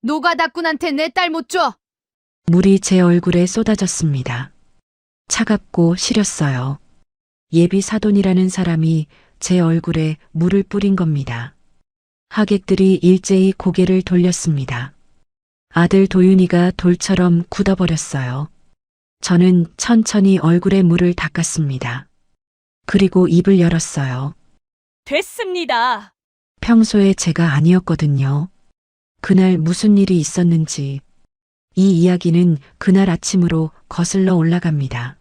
노가다꾼한테 내 딸 못 줘. 물이 제 얼굴에 쏟아졌습니다. 차갑고 시렸어요. 예비 사돈이라는 사람이 제 얼굴에 물을 뿌린 겁니다. 하객들이 일제히 고개를 돌렸습니다. 아들 도윤이가 돌처럼 굳어버렸어요. 저는 천천히 얼굴에 물을 닦았습니다. 그리고 입을 열었어요. 됐습니다. 평소에 제가 아니었거든요. 그날 무슨 일이 있었는지 이 이야기는 그날 아침으로 거슬러 올라갑니다.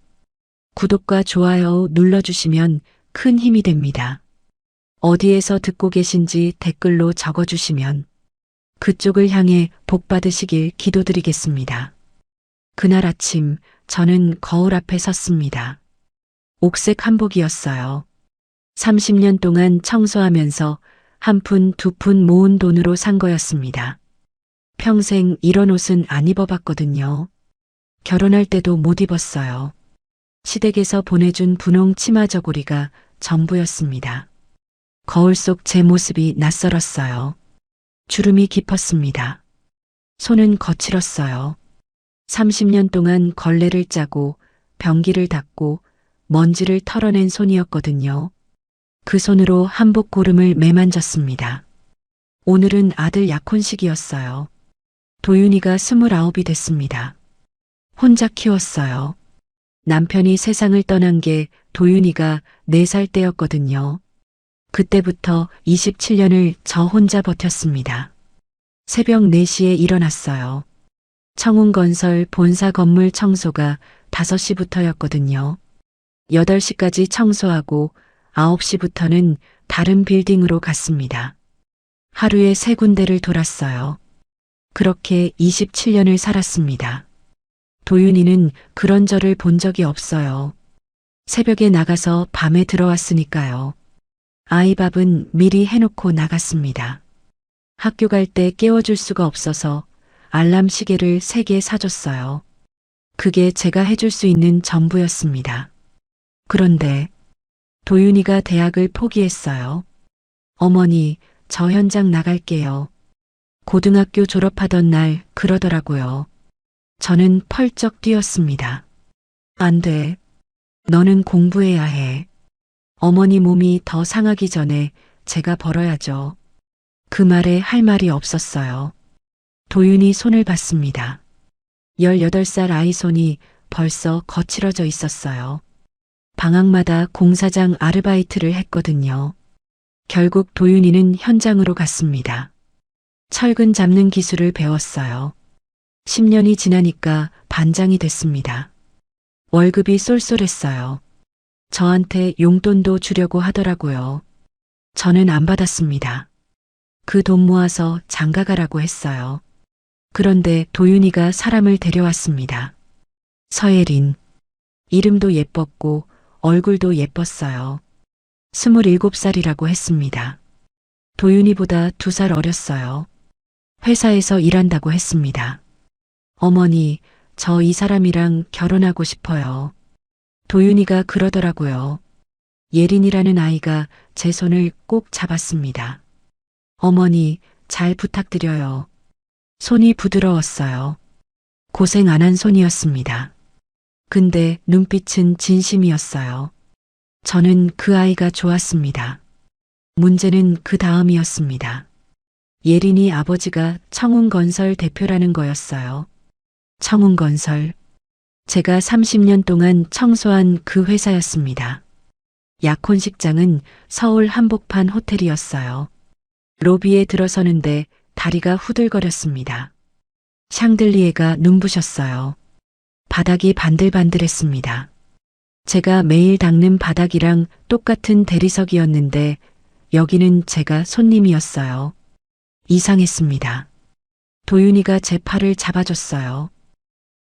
구독과 좋아요 눌러주시면 큰 힘이 됩니다. 어디에서 듣고 계신지 댓글로 적어주시면 그쪽을 향해 복 받으시길 기도드리겠습니다. 그날 아침 저는 거울 앞에 섰습니다. 옥색 한복이었어요. 30년 동안 청소하면서 한 푼, 두 푼 모은 돈으로 산 거였습니다. 평생 이런 옷은 안 입어봤거든요. 결혼할 때도 못 입었어요. 시댁에서 보내준 분홍 치마 저고리가 전부였습니다. 거울 속 제 모습이 낯설었어요. 주름이 깊었습니다. 손은 거칠었어요. 30년 동안 걸레를 짜고 변기를 닦고 먼지를 털어낸 손이었거든요. 그 손으로 한복 고름을 매만졌습니다. 오늘은 아들 약혼식이었어요. 도윤이가 29이 됐습니다. 혼자 키웠어요. 남편이 세상을 떠난 게 도윤이가 4살 때였거든요. 그때부터 27년을 저 혼자 버텼습니다. 새벽 4시에 일어났어요. 청운건설 본사 건물 청소가 5시부터였거든요. 8시까지 청소하고 9시부터는 다른 빌딩으로 갔습니다. 하루에 3군데를 돌았어요. 그렇게 27년을 살았습니다. 도윤이는 그런 저를 본 적이 없어요. 새벽에 나가서 밤에 들어왔으니까요. 아이 밥은 미리 해놓고 나갔습니다. 학교 갈 때 깨워줄 수가 없어서 알람 시계를 3개 사줬어요. 그게 제가 해줄 수 있는 전부였습니다. 그런데 도윤이가 대학을 포기했어요. 어머니, 저 현장 나갈게요. 고등학교 졸업하던 날 그러더라고요. 저는 펄쩍 뛰었습니다. 안 돼. 너는 공부해야 해. 어머니 몸이 더 상하기 전에 제가 벌어야죠. 그 말에 할 말이 없었어요. 도윤이 손을 봤습니다. 18살 아이 손이 벌써 거칠어져 있었어요. 방학마다 공사장 아르바이트를 했거든요. 결국 도윤이는 현장으로 갔습니다. 철근 잡는 기술을 배웠어요. 10년이 지나니까 반장이 됐습니다. 월급이 쏠쏠했어요. 저한테 용돈도 주려고 하더라고요. 저는 안 받았습니다. 그 돈 모아서 장가가라고 했어요. 그런데 도윤이가 사람을 데려왔습니다. 서예린. 이름도 예뻤고 얼굴도 예뻤어요. 27살이라고 했습니다. 도윤이보다 2살 어렸어요. 회사에서 일한다고 했습니다. 어머니, 저 이 사람이랑 결혼하고 싶어요. 도윤이가 그러더라고요. 예린이라는 아이가 제 손을 꼭 잡았습니다. 어머니, 잘 부탁드려요. 손이 부드러웠어요. 고생 안 한 손이었습니다. 근데 눈빛은 진심이었어요. 저는 그 아이가 좋았습니다. 문제는 그 다음이었습니다. 예린이 아버지가 청운건설 대표라는 거였어요. 청운건설. 제가 30년 동안 청소한 그 회사였습니다. 약혼식장은 서울 한복판 호텔이었어요. 로비에 들어서는데 다리가 후들거렸습니다. 샹들리에가 눈부셨어요. 바닥이 반들반들했습니다. 제가 매일 닦는 바닥이랑 똑같은 대리석이었는데 여기는 제가 손님이었어요. 이상했습니다. 도윤이가 제 팔을 잡아줬어요.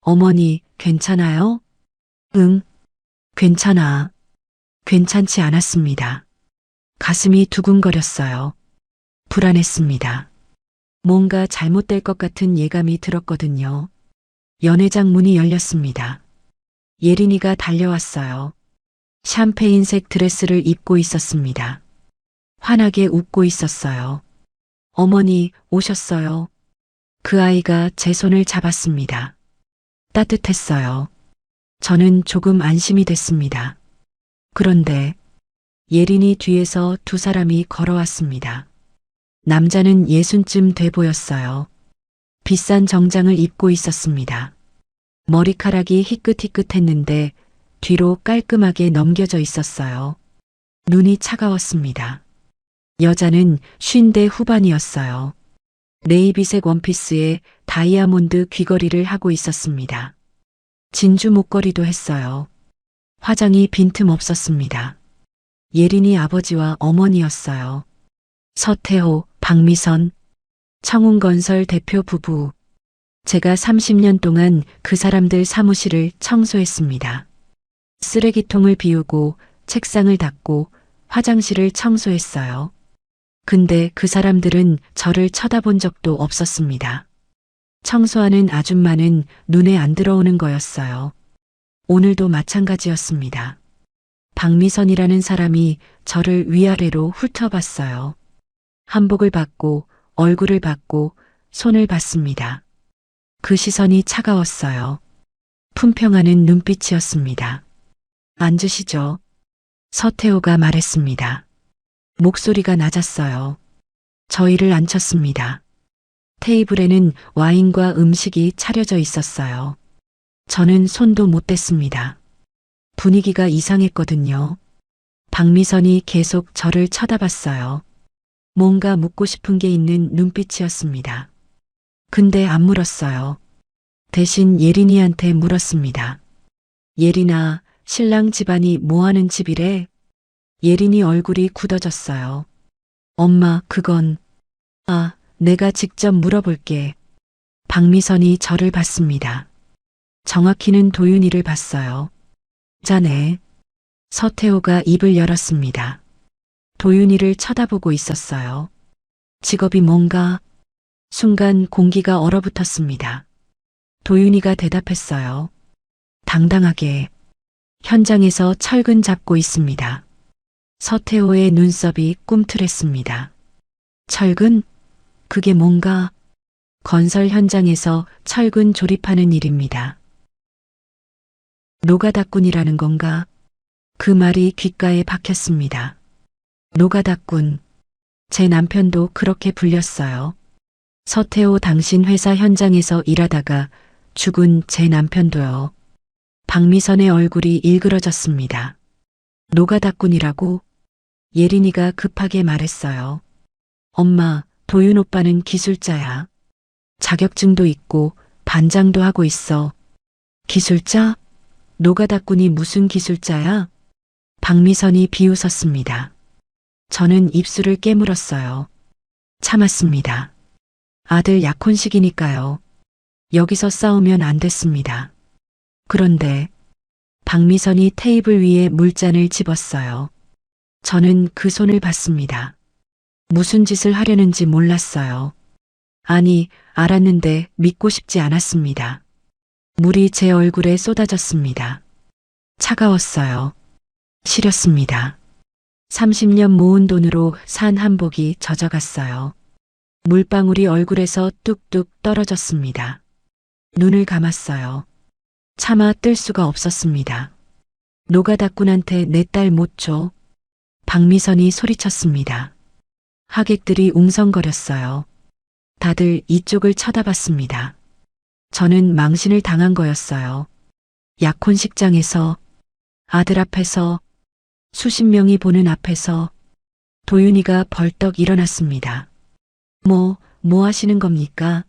어머니, 괜찮아요? 응, 괜찮아. 괜찮지 않았습니다. 가슴이 두근거렸어요. 불안했습니다. 뭔가 잘못될 것 같은 예감이 들었거든요. 연회장 문이 열렸습니다. 예린이가 달려왔어요. 샴페인색 드레스를 입고 있었습니다. 환하게 웃고 있었어요. 어머니, 오셨어요. 그 아이가 제 손을 잡았습니다. 따뜻했어요. 저는 조금 안심이 됐습니다. 그런데 예린이 뒤에서 두 사람이 걸어왔습니다. 남자는 60쯤 돼 보였어요. 비싼 정장을 입고 있었습니다. 머리카락이 희끗희끗했는데 뒤로 깔끔하게 넘겨져 있었어요. 눈이 차가웠습니다. 여자는 50대 후반이었어요. 네이비색 원피스에 다이아몬드 귀걸이를 하고 있었습니다. 진주 목걸이도 했어요. 화장이 빈틈없었습니다. 예린이 아버지와 어머니였어요. 서태호, 박미선, 청운건설 대표 부부. 제가 30년 동안 그 사람들 사무실을 청소했습니다. 쓰레기통을 비우고 책상을 닦고 화장실을 청소했어요. 근데 그 사람들은 저를 쳐다본 적도 없었습니다. 청소하는 아줌마는 눈에 안 들어오는 거였어요. 오늘도 마찬가지였습니다. 박미선이라는 사람이 저를 위아래로 훑어봤어요. 한복을 받고 얼굴을 받고 손을 봤습니다. 그 시선이 차가웠어요. 품평하는 눈빛이었습니다. 앉으시죠. 서태호가 말했습니다. 목소리가 낮았어요. 저희를 앉혔습니다. 테이블에는 와인과 음식이 차려져 있었어요. 저는 손도 못 댔습니다. 분위기가 이상했거든요. 박미선이 계속 저를 쳐다봤어요. 뭔가 묻고 싶은 게 있는 눈빛이었습니다. 근데 안 물었어요. 대신 예린이한테 물었습니다. 예린아, 신랑 집안이 뭐하는 집이래? 예린이 얼굴이 굳어졌어요. 엄마, 그건... 내가 직접 물어볼게. 박미선이 저를 봤습니다. 정확히는 도윤이를 봤어요. 자네. 서태호가 입을 열었습니다. 도윤이를 쳐다보고 있었어요. 직업이 뭔가? 순간 공기가 얼어붙었습니다. 도윤이가 대답했어요. 당당하게. 현장에서 철근 잡고 있습니다. 서태호의 눈썹이 꿈틀했습니다. 철근? 그게 뭔가? 건설 현장에서 철근 조립하는 일입니다. 노가다꾼이라는 건가? 그 말이 귓가에 박혔습니다. 노가다꾼. 제 남편도 그렇게 불렸어요. 서태호 당신 회사 현장에서 일하다가 죽은 제 남편도요. 박미선의 얼굴이 일그러졌습니다. 노가다꾼이라고? 예린이가 급하게 말했어요. 엄마, 도윤 오빠는 기술자야. 자격증도 있고 반장도 하고 있어. 기술자? 노가다꾼이 무슨 기술자야? 박미선이 비웃었습니다. 저는 입술을 깨물었어요. 참았습니다. 아들 약혼식이니까요. 여기서 싸우면 안 됐습니다. 그런데 박미선이 테이블 위에 물잔을 집었어요. 저는 그 손을 봤습니다. 무슨 짓을 하려는지 몰랐어요. 아니, 알았는데 믿고 싶지 않았습니다. 물이 제 얼굴에 쏟아졌습니다. 차가웠어요. 시렸습니다. 30년 모은 돈으로 산 한복이 젖어갔어요. 물방울이 얼굴에서 뚝뚝 떨어졌습니다. 눈을 감았어요. 차마 뜰 수가 없었습니다. 노가다꾼한테 내 딸 못 줘. 박미선이 소리쳤습니다. 하객들이 웅성거렸어요. 다들 이쪽을 쳐다봤습니다. 저는 망신을 당한 거였어요. 약혼식장에서, 아들 앞에서, 수십 명이 보는 앞에서 도윤이가 벌떡 일어났습니다. 뭐 하시는 겁니까?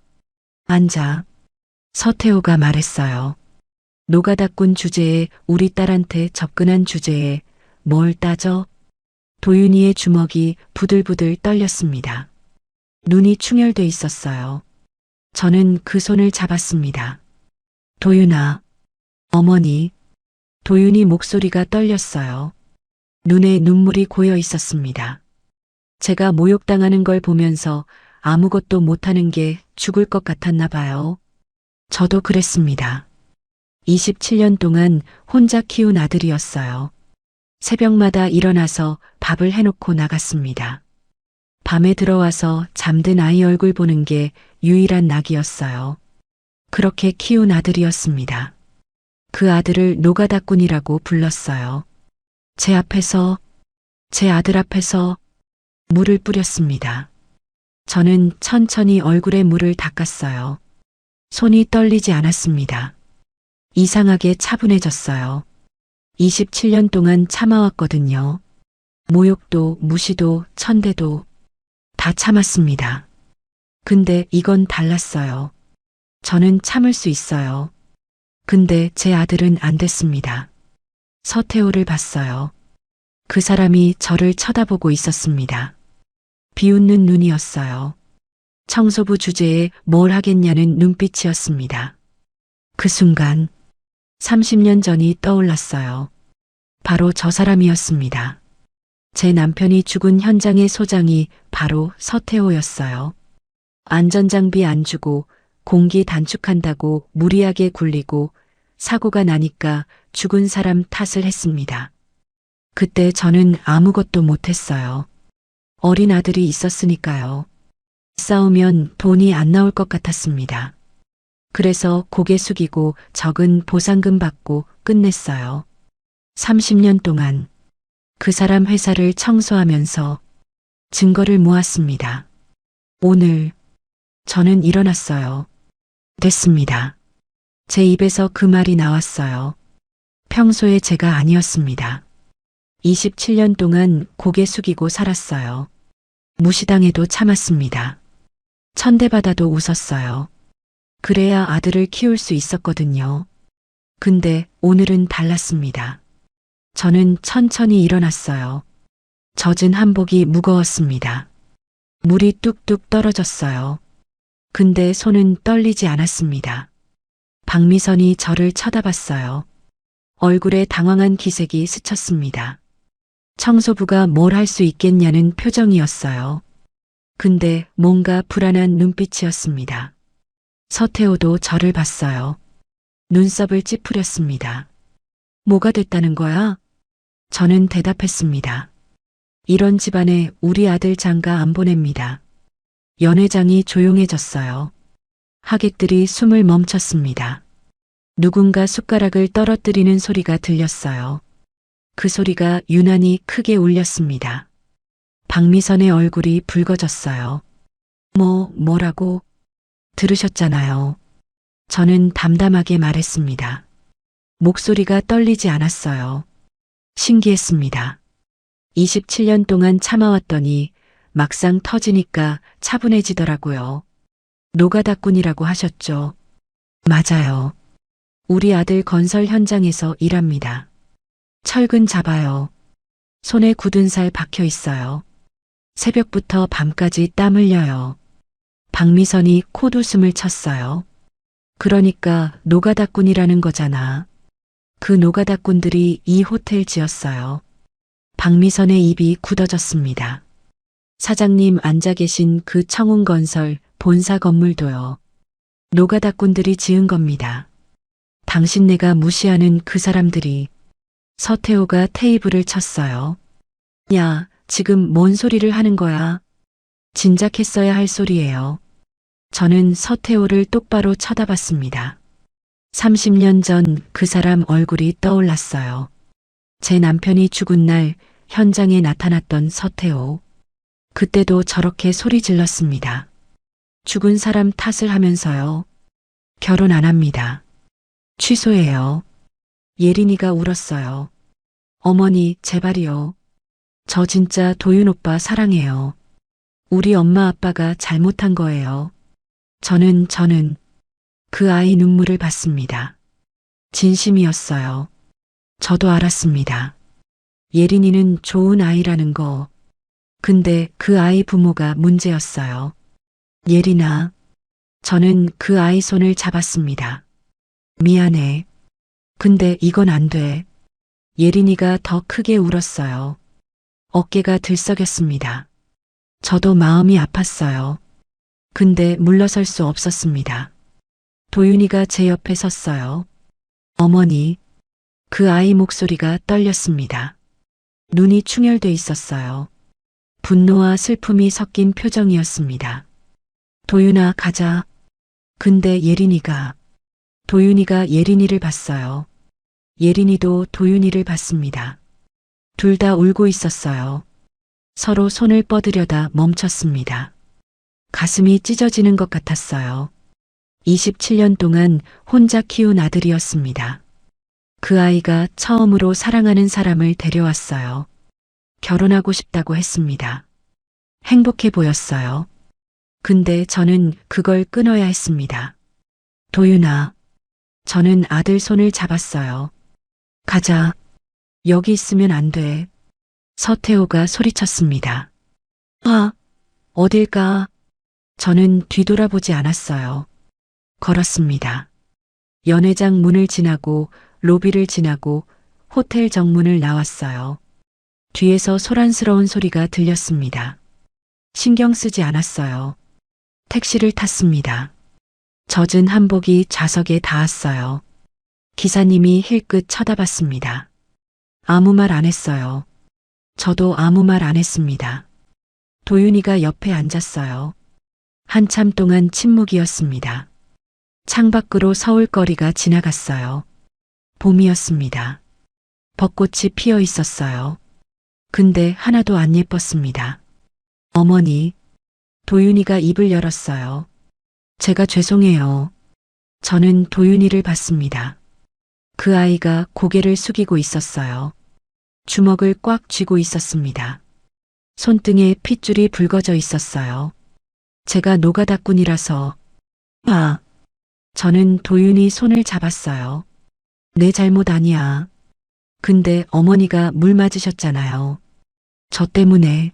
앉아. 서태호가 말했어요. 노가다꾼 주제에 우리 딸한테 접근한 주제에 뭘 따져? 도윤이의 주먹이 부들부들 떨렸습니다. 눈이 충혈돼 있었어요. 저는 그 손을 잡았습니다. 도윤아, 어머니. 도윤이 목소리가 떨렸어요. 눈에 눈물이 고여 있었습니다. 제가 모욕당하는 걸 보면서 아무것도 못하는 게 죽을 것 같았나 봐요. 저도 그랬습니다. 27년 동안 혼자 키운 아들이었어요. 새벽마다 일어나서 밥을 해놓고 나갔습니다. 밤에 들어와서 잠든 아이 얼굴 보는 게 유일한 낙이었어요. 그렇게 키운 아들이었습니다. 그 아들을 노가다꾼이라고 불렀어요. 제 앞에서, 제 아들 앞에서 물을 뿌렸습니다. 저는 천천히 얼굴에 물을 닦았어요. 손이 떨리지 않았습니다. 이상하게 차분해졌어요. 27년 동안 참아왔거든요. 모욕도, 무시도, 천대도 다 참았습니다. 근데 이건 달랐어요. 저는 참을 수 있어요. 근데 제 아들은 안 됐습니다. 서태호를 봤어요. 그 사람이 저를 쳐다보고 있었습니다. 비웃는 눈이었어요. 청소부 주제에 뭘 하겠냐는 눈빛이었습니다. 그 순간 30년 전이 떠올랐어요. 바로 저 사람이었습니다. 제 남편이 죽은 현장의 소장이 바로 서태호였어요. 안전장비 안 주고 공기 단축한다고 무리하게 굴리고 사고가 나니까 죽은 사람 탓을 했습니다. 그때 저는 아무것도 못했어요. 어린 아들이 있었으니까요. 싸우면 돈이 안 나올 것 같았습니다. 그래서 고개 숙이고 적은 보상금 받고 끝냈어요. 30년 동안 그 사람 회사를 청소하면서 증거를 모았습니다. 오늘 저는 일어났어요. 됐습니다. 제 입에서 그 말이 나왔어요. 평소에 제가 아니었습니다. 27년 동안 고개 숙이고 살았어요. 무시당해도 참았습니다. 천대받아도 웃었어요. 그래야 아들을 키울 수 있었거든요. 근데 오늘은 달랐습니다. 저는 천천히 일어났어요. 젖은 한복이 무거웠습니다. 물이 뚝뚝 떨어졌어요. 근데 손은 떨리지 않았습니다. 박미선이 저를 쳐다봤어요. 얼굴에 당황한 기색이 스쳤습니다. 청소부가 뭘 할 수 있겠냐는 표정이었어요. 근데 뭔가 불안한 눈빛이었습니다. 서태호도 저를 봤어요. 눈썹을 찌푸렸습니다. 뭐가 됐다는 거야? 저는 대답했습니다. 이런 집안에 우리 아들 장가 안 보냅니다. 연회장이 조용해졌어요. 하객들이 숨을 멈췄습니다. 누군가 숟가락을 떨어뜨리는 소리가 들렸어요. 그 소리가 유난히 크게 울렸습니다. 박미선의 얼굴이 붉어졌어요. 뭐라고? 들으셨잖아요. 저는 담담하게 말했습니다. 목소리가 떨리지 않았어요. 신기했습니다. 27년 동안 참아왔더니 막상 터지니까 차분해지더라고요. 노가다꾼이라고 하셨죠? 맞아요. 우리 아들 건설 현장에서 일합니다. 철근 잡아요. 손에 굳은 살 박혀 있어요. 새벽부터 밤까지 땀 흘려요. 박미선이 콧웃음을 쳤어요. 그러니까 노가다꾼이라는 거잖아. 그 노가다꾼들이 이 호텔 지었어요. 박미선의 입이 굳어졌습니다. 사장님 앉아 계신 그 청운건설 본사 건물도요. 노가다꾼들이 지은 겁니다. 당신네가 무시하는 그 사람들이. 서태호가 테이블을 쳤어요. 야, 지금 뭔 소리를 하는 거야? 진작했어야 할 소리예요. 저는 서태호를 똑바로 쳐다봤습니다. 30년 전 그 사람 얼굴이 떠올랐어요. 제 남편이 죽은 날 현장에 나타났던 서태호. 그때도 저렇게 소리 질렀습니다. 죽은 사람 탓을 하면서요. 결혼 안 합니다. 취소해요. 예린이가 울었어요. 어머니, 제발이요. 저 진짜 도윤 오빠 사랑해요. 우리 엄마 아빠가 잘못한 거예요. 저는 그 아이 눈물을 봤습니다. 진심이었어요. 저도 알았습니다. 예린이는 좋은 아이라는 거. 근데 그 아이 부모가 문제였어요. 예린아. 저는 그 아이 손을 잡았습니다. 미안해. 근데 이건 안 돼. 예린이가 더 크게 울었어요. 어깨가 들썩였습니다. 저도 마음이 아팠어요. 근데 물러설 수 없었습니다. 도윤이가 제 옆에 섰어요. 어머니. 그 아이 목소리가 떨렸습니다. 눈이 충혈돼 있었어요. 분노와 슬픔이 섞인 표정이었습니다. 도윤아, 가자. 근데 도윤이가 예린이를 봤어요. 예린이도 도윤이를 봤습니다. 둘 다 울고 있었어요. 서로 손을 뻗으려다 멈췄습니다. 가슴이 찢어지는 것 같았어요. 27년 동안 혼자 키운 아들이었습니다. 그 아이가 처음으로 사랑하는 사람을 데려왔어요. 결혼하고 싶다고 했습니다. 행복해 보였어요. 근데 저는 그걸 끊어야 했습니다. 도윤아, 저는 아들 손을 잡았어요. 가자. 여기 있으면 안 돼. 서태호가 소리쳤습니다. 아, 어딜까? 저는 뒤돌아보지 않았어요. 걸었습니다. 연회장 문을 지나고 로비를 지나고 호텔 정문을 나왔어요. 뒤에서 소란스러운 소리가 들렸습니다. 신경 쓰지 않았어요. 택시를 탔습니다. 젖은 한복이 좌석에 닿았어요. 기사님이 힐끗 쳐다봤습니다. 아무 말 안 했어요. 저도 아무 말 안 했습니다. 도윤이가 옆에 앉았어요. 한참 동안 침묵이었습니다. 창밖으로 서울거리가 지나갔어요. 봄이었습니다. 벚꽃이 피어 있었어요. 근데 하나도 안 예뻤습니다. 어머니, 도윤이가 입을 열었어요. 제가 죄송해요. 저는 도윤이를 봤습니다. 그 아이가 고개를 숙이고 있었어요. 주먹을 꽉 쥐고 있었습니다. 손등에 핏줄이 붉어져 있었어요. 제가 노가다꾼이라서. 저는 도윤이 손을 잡았어요. 내 잘못 아니야. 근데 어머니가 물 맞으셨잖아요. 저 때문에.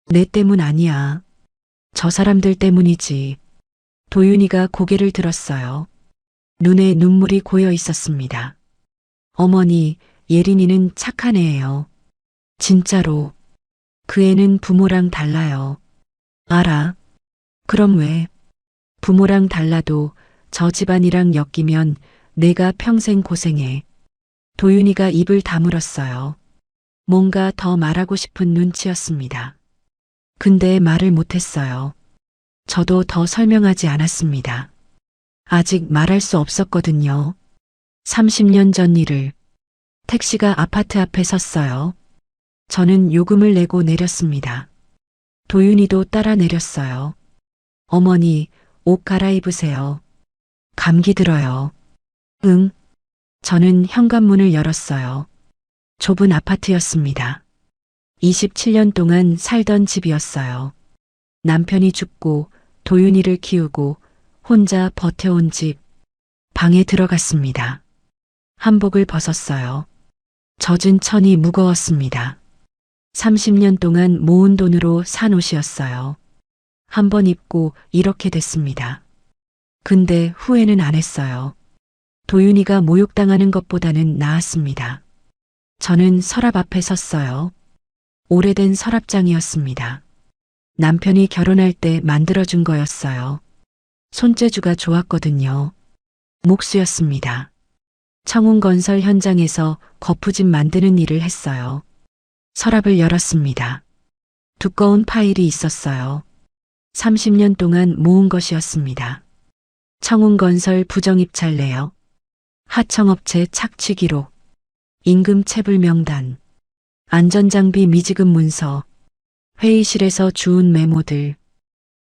내 때문 아니야. 저 사람들 때문이지. 도윤이가 고개를 들었어요. 눈에 눈물이 고여 있었습니다. 어머니, 예린이는 착한 애예요. 진짜로. 그 애는 부모랑 달라요. 알아. 그럼 왜? 부모랑 달라도 저 집안이랑 엮이면 내가 평생 고생해. 도윤이가 입을 다물었어요. 뭔가 더 말하고 싶은 눈치였습니다. 근데 말을 못했어요. 저도 더 설명하지 않았습니다. 아직 말할 수 없었거든요. 30년 전 일을. 택시가 아파트 앞에 섰어요. 저는 요금을 내고 내렸습니다. 도윤이도 따라 내렸어요. 어머니, 옷 갈아입으세요. 감기 들어요. 응. 저는 현관문을 열었어요. 좁은 아파트였습니다. 27년 동안 살던 집이었어요. 남편이 죽고 도윤이를 키우고 혼자 버텨온 집. 방에 들어갔습니다. 한복을 벗었어요. 젖은 천이 무거웠습니다. 30년 동안 모은 돈으로 산 옷이었어요. 한 번 입고 이렇게 됐습니다. 근데 후회는 안 했어요. 도윤이가 모욕당하는 것보다는 나았습니다. 저는 서랍 앞에 섰어요. 오래된 서랍장이었습니다. 남편이 결혼할 때 만들어준 거였어요. 손재주가 좋았거든요. 목수였습니다. 청운건설 현장에서 거푸집 만드는 일을 했어요. 서랍을 열었습니다. 두꺼운 파일이 있었어요. 30년 동안 모은 것이었습니다. 청운건설 부정입찰 내역, 하청업체 착취 기록, 임금 체불 명단, 안전장비 미지급 문서, 회의실에서 주운 메모들,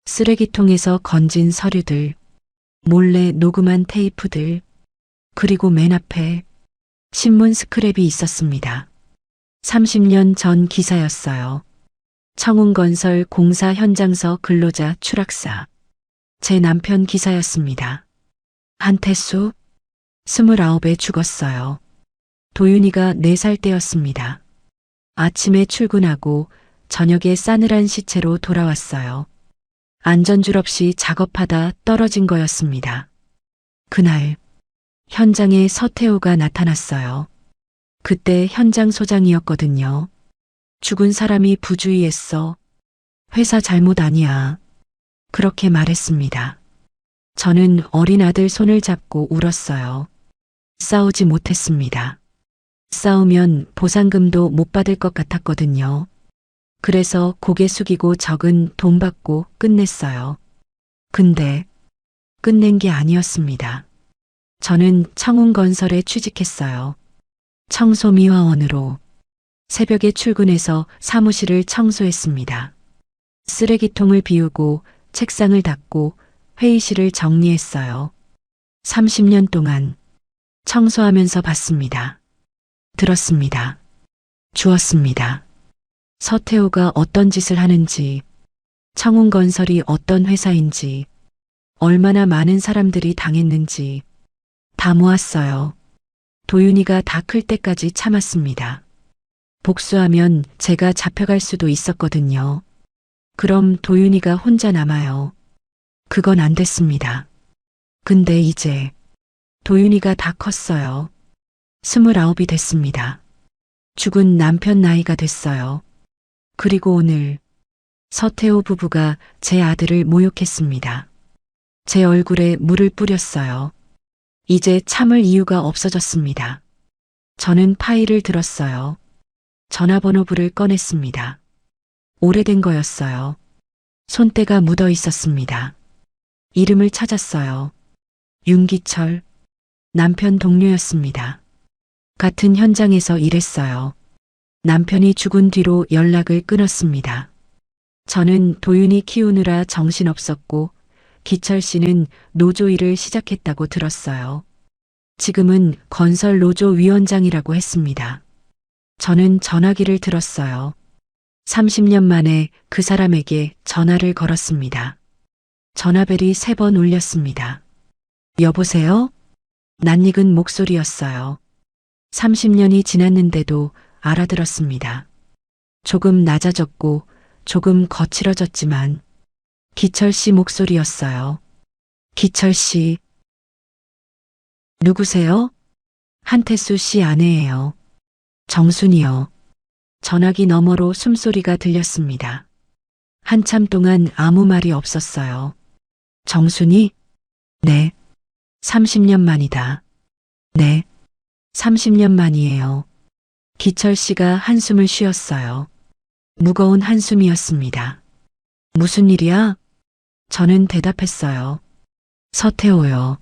쓰레기통에서 건진 서류들, 몰래 녹음한 테이프들, 그리고 맨 앞에 신문 스크랩이 있었습니다. 30년 전 기사였어요. 청운건설 공사 현장서 근로자 추락사. 제 남편 기사였습니다. 한태수, 29에 죽었어요. 도윤이가 4살 때였습니다. 아침에 출근하고 저녁에 싸늘한 시체로 돌아왔어요. 안전줄 없이 작업하다 떨어진 거였습니다. 그날 현장에 서태호가 나타났어요. 그때 현장 소장이었거든요. 죽은 사람이 부주의했어. 회사 잘못 아니야. 그렇게 말했습니다. 저는 어린 아들 손을 잡고 울었어요. 싸우지 못했습니다. 싸우면 보상금도 못 받을 것 같았거든요. 그래서 고개 숙이고 적은 돈 받고 끝냈어요. 근데 끝낸 게 아니었습니다. 저는 청운건설에 취직했어요. 청소미화원으로 새벽에 출근해서 사무실을 청소했습니다. 쓰레기통을 비우고 책상을 닦고 회의실을 정리했어요. 30년 동안 청소하면서 봤습니다. 들었습니다. 주었습니다. 서태호가 어떤 짓을 하는지, 청운건설이 어떤 회사인지, 얼마나 많은 사람들이 당했는지 다 모았어요. 도윤이가 다 클 때까지 참았습니다. 복수하면 제가 잡혀갈 수도 있었거든요. 그럼 도윤이가 혼자 남아요. 그건 안 됐습니다. 근데 이제 도윤이가 다 컸어요. 29이 됐습니다. 죽은 남편 나이가 됐어요. 그리고 오늘 서태호 부부가 제 아들을 모욕했습니다. 제 얼굴에 물을 뿌렸어요. 이제 참을 이유가 없어졌습니다. 저는 파일을 들었어요. 전화번호부를 꺼냈습니다. 오래된 거였어요. 손때가 묻어 있었습니다. 이름을 찾았어요. 윤기철, 남편 동료였습니다. 같은 현장에서 일했어요. 남편이 죽은 뒤로 연락을 끊었습니다. 저는 도윤이 키우느라 정신없었고 기철 씨는 노조 일을 시작했다고 들었어요. 지금은 건설 노조 위원장이라고 했습니다. 저는 전화기를 들었어요. 30년 만에 그 사람에게 전화를 걸었습니다. 전화벨이 3번 울렸습니다. 여보세요? 낯익은 목소리였어요. 30년이 지났는데도 알아들었습니다. 조금 낮아졌고 조금 거칠어졌지만 기철 씨 목소리였어요. 기철 씨. 누구세요? 한태수 씨 아내예요. 정순이요. 전화기 너머로 숨소리가 들렸습니다. 한참 동안 아무 말이 없었어요. 정순이? 네. 30년 만이다. 네. 30년 만이에요. 기철 씨가 한숨을 쉬었어요. 무거운 한숨이었습니다. 무슨 일이야? 저는 대답했어요. 서태호요.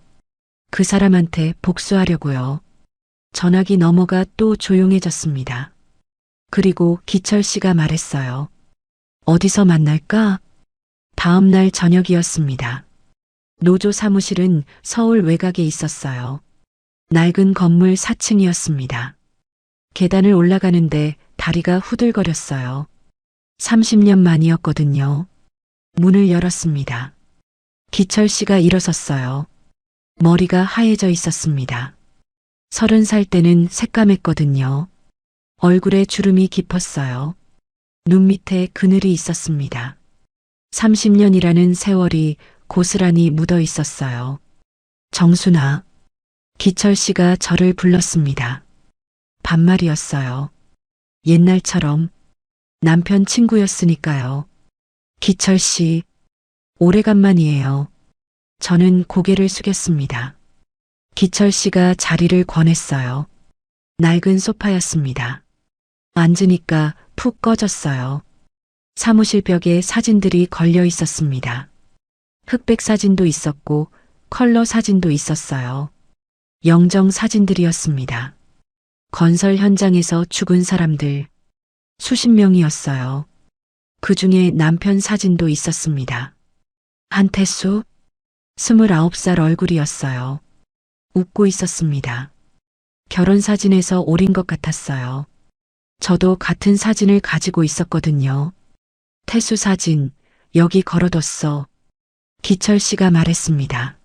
그 사람한테 복수하려고요. 전화기 너머가 또 조용해졌습니다. 그리고 기철 씨가 말했어요. 어디서 만날까? 다음 날 저녁이었습니다. 노조 사무실은 서울 외곽에 있었어요. 낡은 건물 4층이었습니다. 계단을 올라가는데 다리가 후들거렸어요. 30년 만이었거든요. 문을 열었습니다. 기철 씨가 일어섰어요. 머리가 하얘져 있었습니다. 30살 때는 새까맸거든요. 얼굴에 주름이 깊었어요. 눈 밑에 그늘이 있었습니다. 30년이라는 세월이 고스란히 묻어 있었어요. 정순아. 기철 씨가 저를 불렀습니다. 반말이었어요. 옛날처럼 남편 친구였으니까요. 기철 씨, 오래간만이에요. 저는 고개를 숙였습니다. 기철 씨가 자리를 권했어요. 낡은 소파였습니다. 앉으니까 푹 꺼졌어요. 사무실 벽에 사진들이 걸려 있었습니다. 흑백 사진도 있었고 컬러 사진도 있었어요. 영정 사진들이었습니다. 건설 현장에서 죽은 사람들 수십 명이었어요. 그 중에 남편 사진도 있었습니다. 한태수 29살 얼굴이었어요. 웃고 있었습니다. 결혼 사진에서 오린 것 같았어요. 저도 같은 사진을 가지고 있었거든요. 태수 사진 여기 걸어뒀어. 기철 씨가 말했습니다.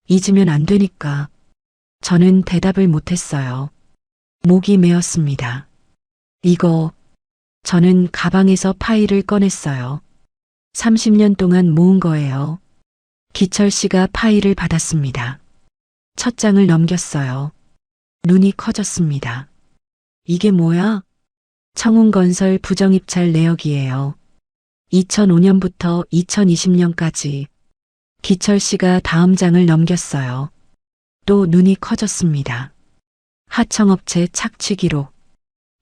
잊으면 안 되니까. 저는 대답을 못했어요. 목이 메었습니다. 이거 저는 가방에서 파일을 꺼냈어요. 30년 동안 모은 거예요. 기철 씨가 파일을 받았습니다. 첫 장을 넘겼어요. 눈이 커졌습니다. 이게 뭐야? 청운건설 부정입찰 내역이에요. 2005년부터 2020년까지. 기철 씨가 다음 장을 넘겼어요. 또 눈이 커졌습니다. 하청업체 착취 기록,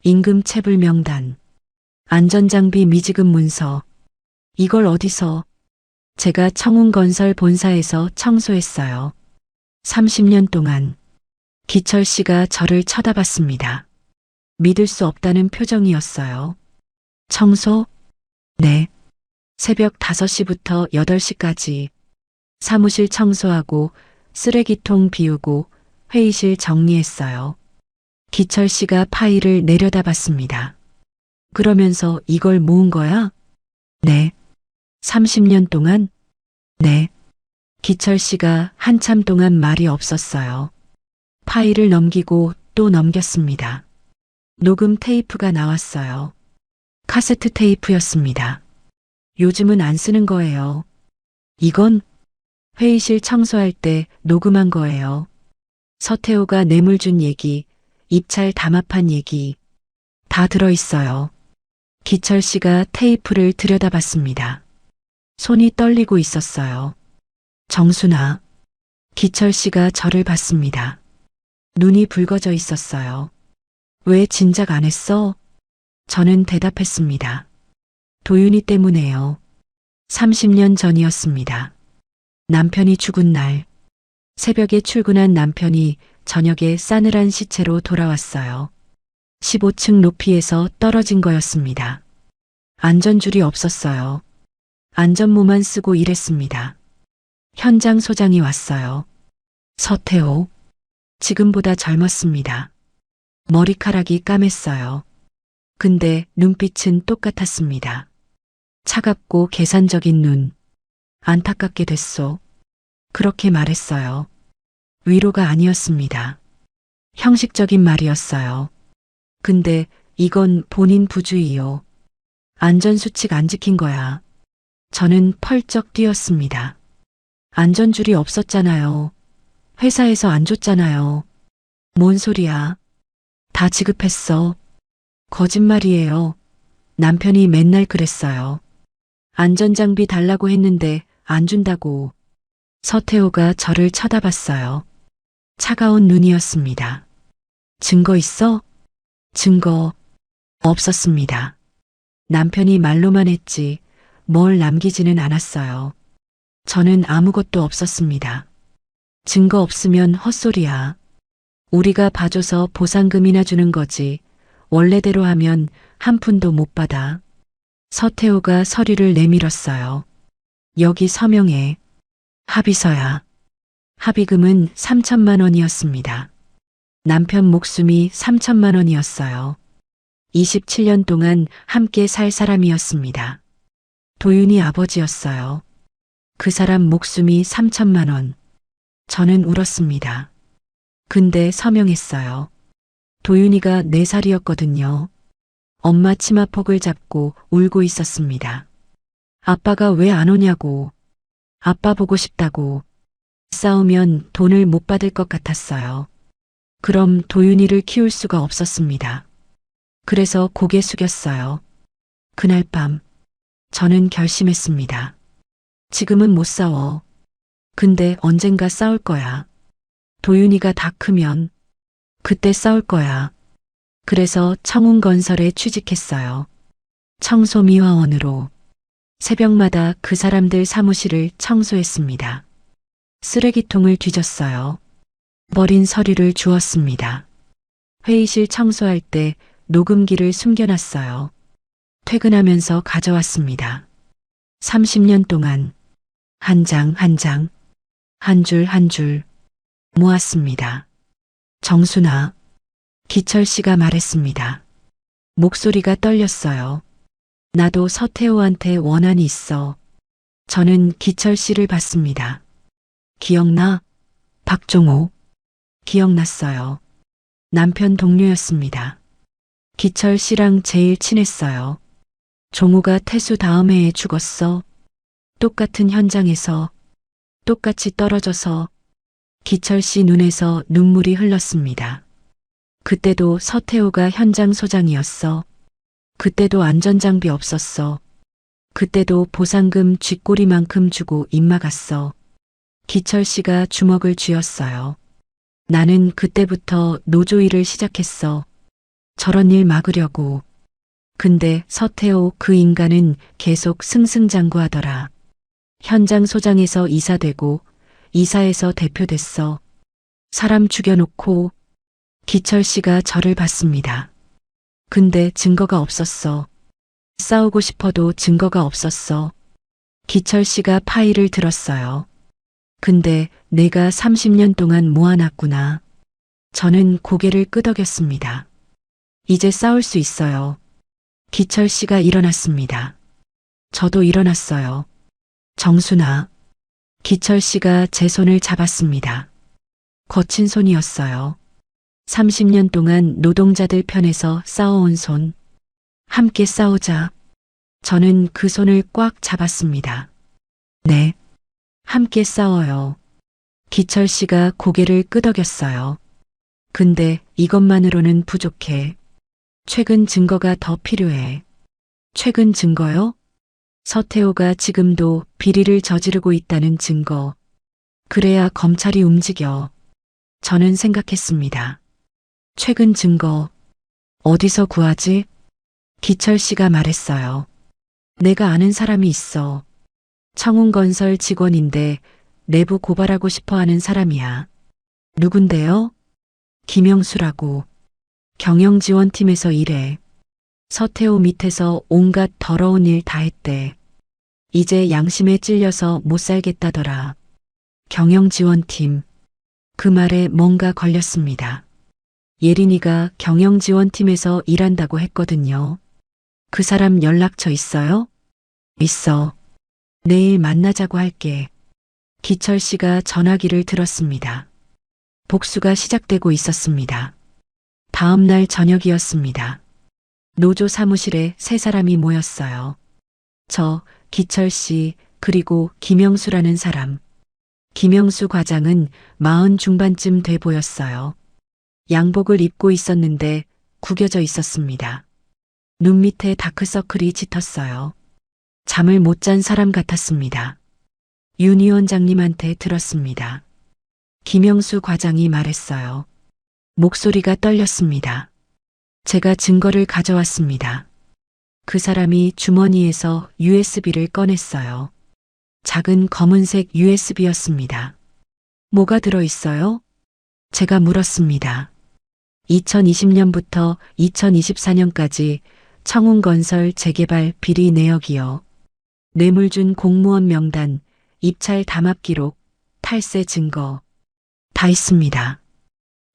임금 체불 명단. 안전장비 미지급 문서. 이걸 어디서? 제가 청운건설 본사에서 청소했어요. 30년 동안. 기철 씨가 저를 쳐다봤습니다. 믿을 수 없다는 표정이었어요. 청소? 네. 새벽 5시부터 8시까지 사무실 청소하고 쓰레기통 비우고 회의실 정리했어요. 기철 씨가 파일을 내려다봤습니다. 그러면서 이걸 모은 거야? 네. 30년 동안? 네. 기철 씨가 한참 동안 말이 없었어요. 파일을 넘기고 또 넘겼습니다. 녹음 테이프가 나왔어요. 카세트 테이프였습니다. 요즘은 안 쓰는 거예요. 이건 회의실 청소할 때 녹음한 거예요. 서태호가 뇌물 준 얘기, 입찰 담합한 얘기 다 들어있어요. 기철 씨가 테이프를 들여다봤습니다. 손이 떨리고 있었어요. 정순아. 기철 씨가 저를 봤습니다. 눈이 붉어져 있었어요. 왜 진작 안 했어? 저는 대답했습니다. 도윤이 때문에요. 30년 전이었습니다. 남편이 죽은 날, 새벽에 출근한 남편이 저녁에 싸늘한 시체로 돌아왔어요. 15층 높이에서 떨어진 거였습니다. 안전줄이 없었어요. 안전모만 쓰고 일했습니다. 현장 소장이 왔어요. 서태호. 지금보다 젊었습니다. 머리카락이 까맸어요. 근데 눈빛은 똑같았습니다. 차갑고 계산적인 눈. 안타깝게 됐소. 그렇게 말했어요. 위로가 아니었습니다. 형식적인 말이었어요. 근데 이건 본인 부주의요. 안전수칙 안 지킨 거야. 저는 펄쩍 뛰었습니다. 안전줄이 없었잖아요. 회사에서 안 줬잖아요. 뭔 소리야. 다 지급했어. 거짓말이에요. 남편이 맨날 그랬어요. 안전장비 달라고 했는데 안 준다고. 서태호가 저를 쳐다봤어요. 차가운 눈이었습니다. 증거 있어? 증거 없었습니다. 남편이 말로만 했지 뭘 남기지는 않았어요. 저는 아무것도 없었습니다. 증거 없으면 헛소리야. 우리가 봐줘서 보상금이나 주는 거지. 원래대로 하면 한 푼도 못 받아. 서태호가 서류를 내밀었어요. 여기 서명해. 합의서야. 합의금은 3천만 원이었습니다. 남편 목숨이 3천만 원이었어요. 27년 동안 함께 살 사람이었습니다. 도윤이 아버지였어요. 그 사람 목숨이 3천만 원. 저는 울었습니다. 근데 서명했어요. 도윤이가 4살이었거든요. 엄마 치마폭을 잡고 울고 있었습니다. 아빠가 왜 안 오냐고. 아빠 보고 싶다고. 싸우면 돈을 못 받을 것 같았어요. 그럼 도윤이를 키울 수가 없었습니다. 그래서 고개 숙였어요. 그날 밤 저는 결심했습니다. 지금은 못 싸워. 근데 언젠가 싸울 거야. 도윤이가 다 크면 그때 싸울 거야. 그래서 청운건설에 취직했어요. 청소미화원으로. 새벽마다 그 사람들 사무실을 청소했습니다. 쓰레기통을 뒤졌어요. 버린 서류를 주웠습니다. 회의실 청소할 때 녹음기를 숨겨놨어요. 퇴근하면서 가져왔습니다. 30년 동안 한 장 한 장, 한 줄 한 줄 모았습니다. 정순아. 기철 씨가 말했습니다. 목소리가 떨렸어요. 나도 서태호한테 원한이 있어. 저는 기철 씨를 봤습니다. 기억나? 박종호. 기억났어요. 남편 동료였습니다. 기철 씨랑 제일 친했어요. 종호가 태수 다음 해에 죽었어. 똑같은 현장에서 똑같이 떨어져서. 기철 씨 눈에서 눈물이 흘렀습니다. 그때도 서태호가 현장 소장이었어. 그때도 안전장비 없었어. 그때도 보상금 쥐꼬리만큼 주고 입 막았어. 기철 씨가 주먹을 쥐었어요. 나는 그때부터 노조 일을 시작했어. 저런 일 막으려고. 근데 서태호 그 인간은 계속 승승장구하더라. 현장 소장에서 이사되고 이사에서 대표됐어. 사람 죽여놓고 기철 씨가 저를 봤습니다. 근데 증거가 없었어. 싸우고 싶어도 증거가 없었어. 기철 씨가 파일을 들었어요. 근데 내가 30년 동안 모아놨구나. 저는 고개를 끄덕였습니다. 이제 싸울 수 있어요. 기철 씨가 일어났습니다. 저도 일어났어요. 정순아. 기철 씨가 제 손을 잡았습니다. 거친 손이었어요. 30년 동안 노동자들 편에서 싸워온 손. 함께 싸우자. 저는 그 손을 꽉 잡았습니다. 네. 함께 싸워요. 기철 씨가 고개를 끄덕였어요. 근데 이것만으로는 부족해. 최근 증거가 더 필요해. 최근 증거요? 서태호가 지금도 비리를 저지르고 있다는 증거. 그래야 검찰이 움직여. 저는 생각했습니다. 최근 증거. 어디서 구하지? 기철 씨가 말했어요. 내가 아는 사람이 있어. 청운건설 직원인데 내부 고발하고 싶어 하는 사람이야. 누군데요? 김영수라고. 경영지원팀에서 일해. 서태호 밑에서 온갖 더러운 일 다 했대. 이제 양심에 찔려서 못 살겠다더라. 경영지원팀. 그 말에 뭔가 걸렸습니다. 예린이가 경영지원팀에서 일한다고 했거든요. 그 사람 연락처 있어요? 있어. 내일 만나자고 할게. 기철 씨가 전화기를 들었습니다. 복수가 시작되고 있었습니다. 다음 날 저녁이었습니다. 노조 사무실에 세 사람이 모였어요. 저, 기철 씨, 그리고 김영수라는 사람. 김영수 과장은 40 중반쯤 돼 보였어요. 양복을 입고 있었는데 구겨져 있었습니다. 눈 밑에 다크서클이 짙었어요. 잠을 못 잔 사람 같았습니다. 윤 위원장님한테 들었습니다. 김영수 과장이 말했어요. 목소리가 떨렸습니다. 제가 증거를 가져왔습니다. 그 사람이 주머니에서 USB를 꺼냈어요. 작은 검은색 USB였습니다. 뭐가 들어있어요? 제가 물었습니다. 2020년부터 2024년까지 청운건설 재개발 비리 내역이요. 뇌물 준 공무원 명단, 입찰 담합 기록, 탈세 증거. 다 있습니다.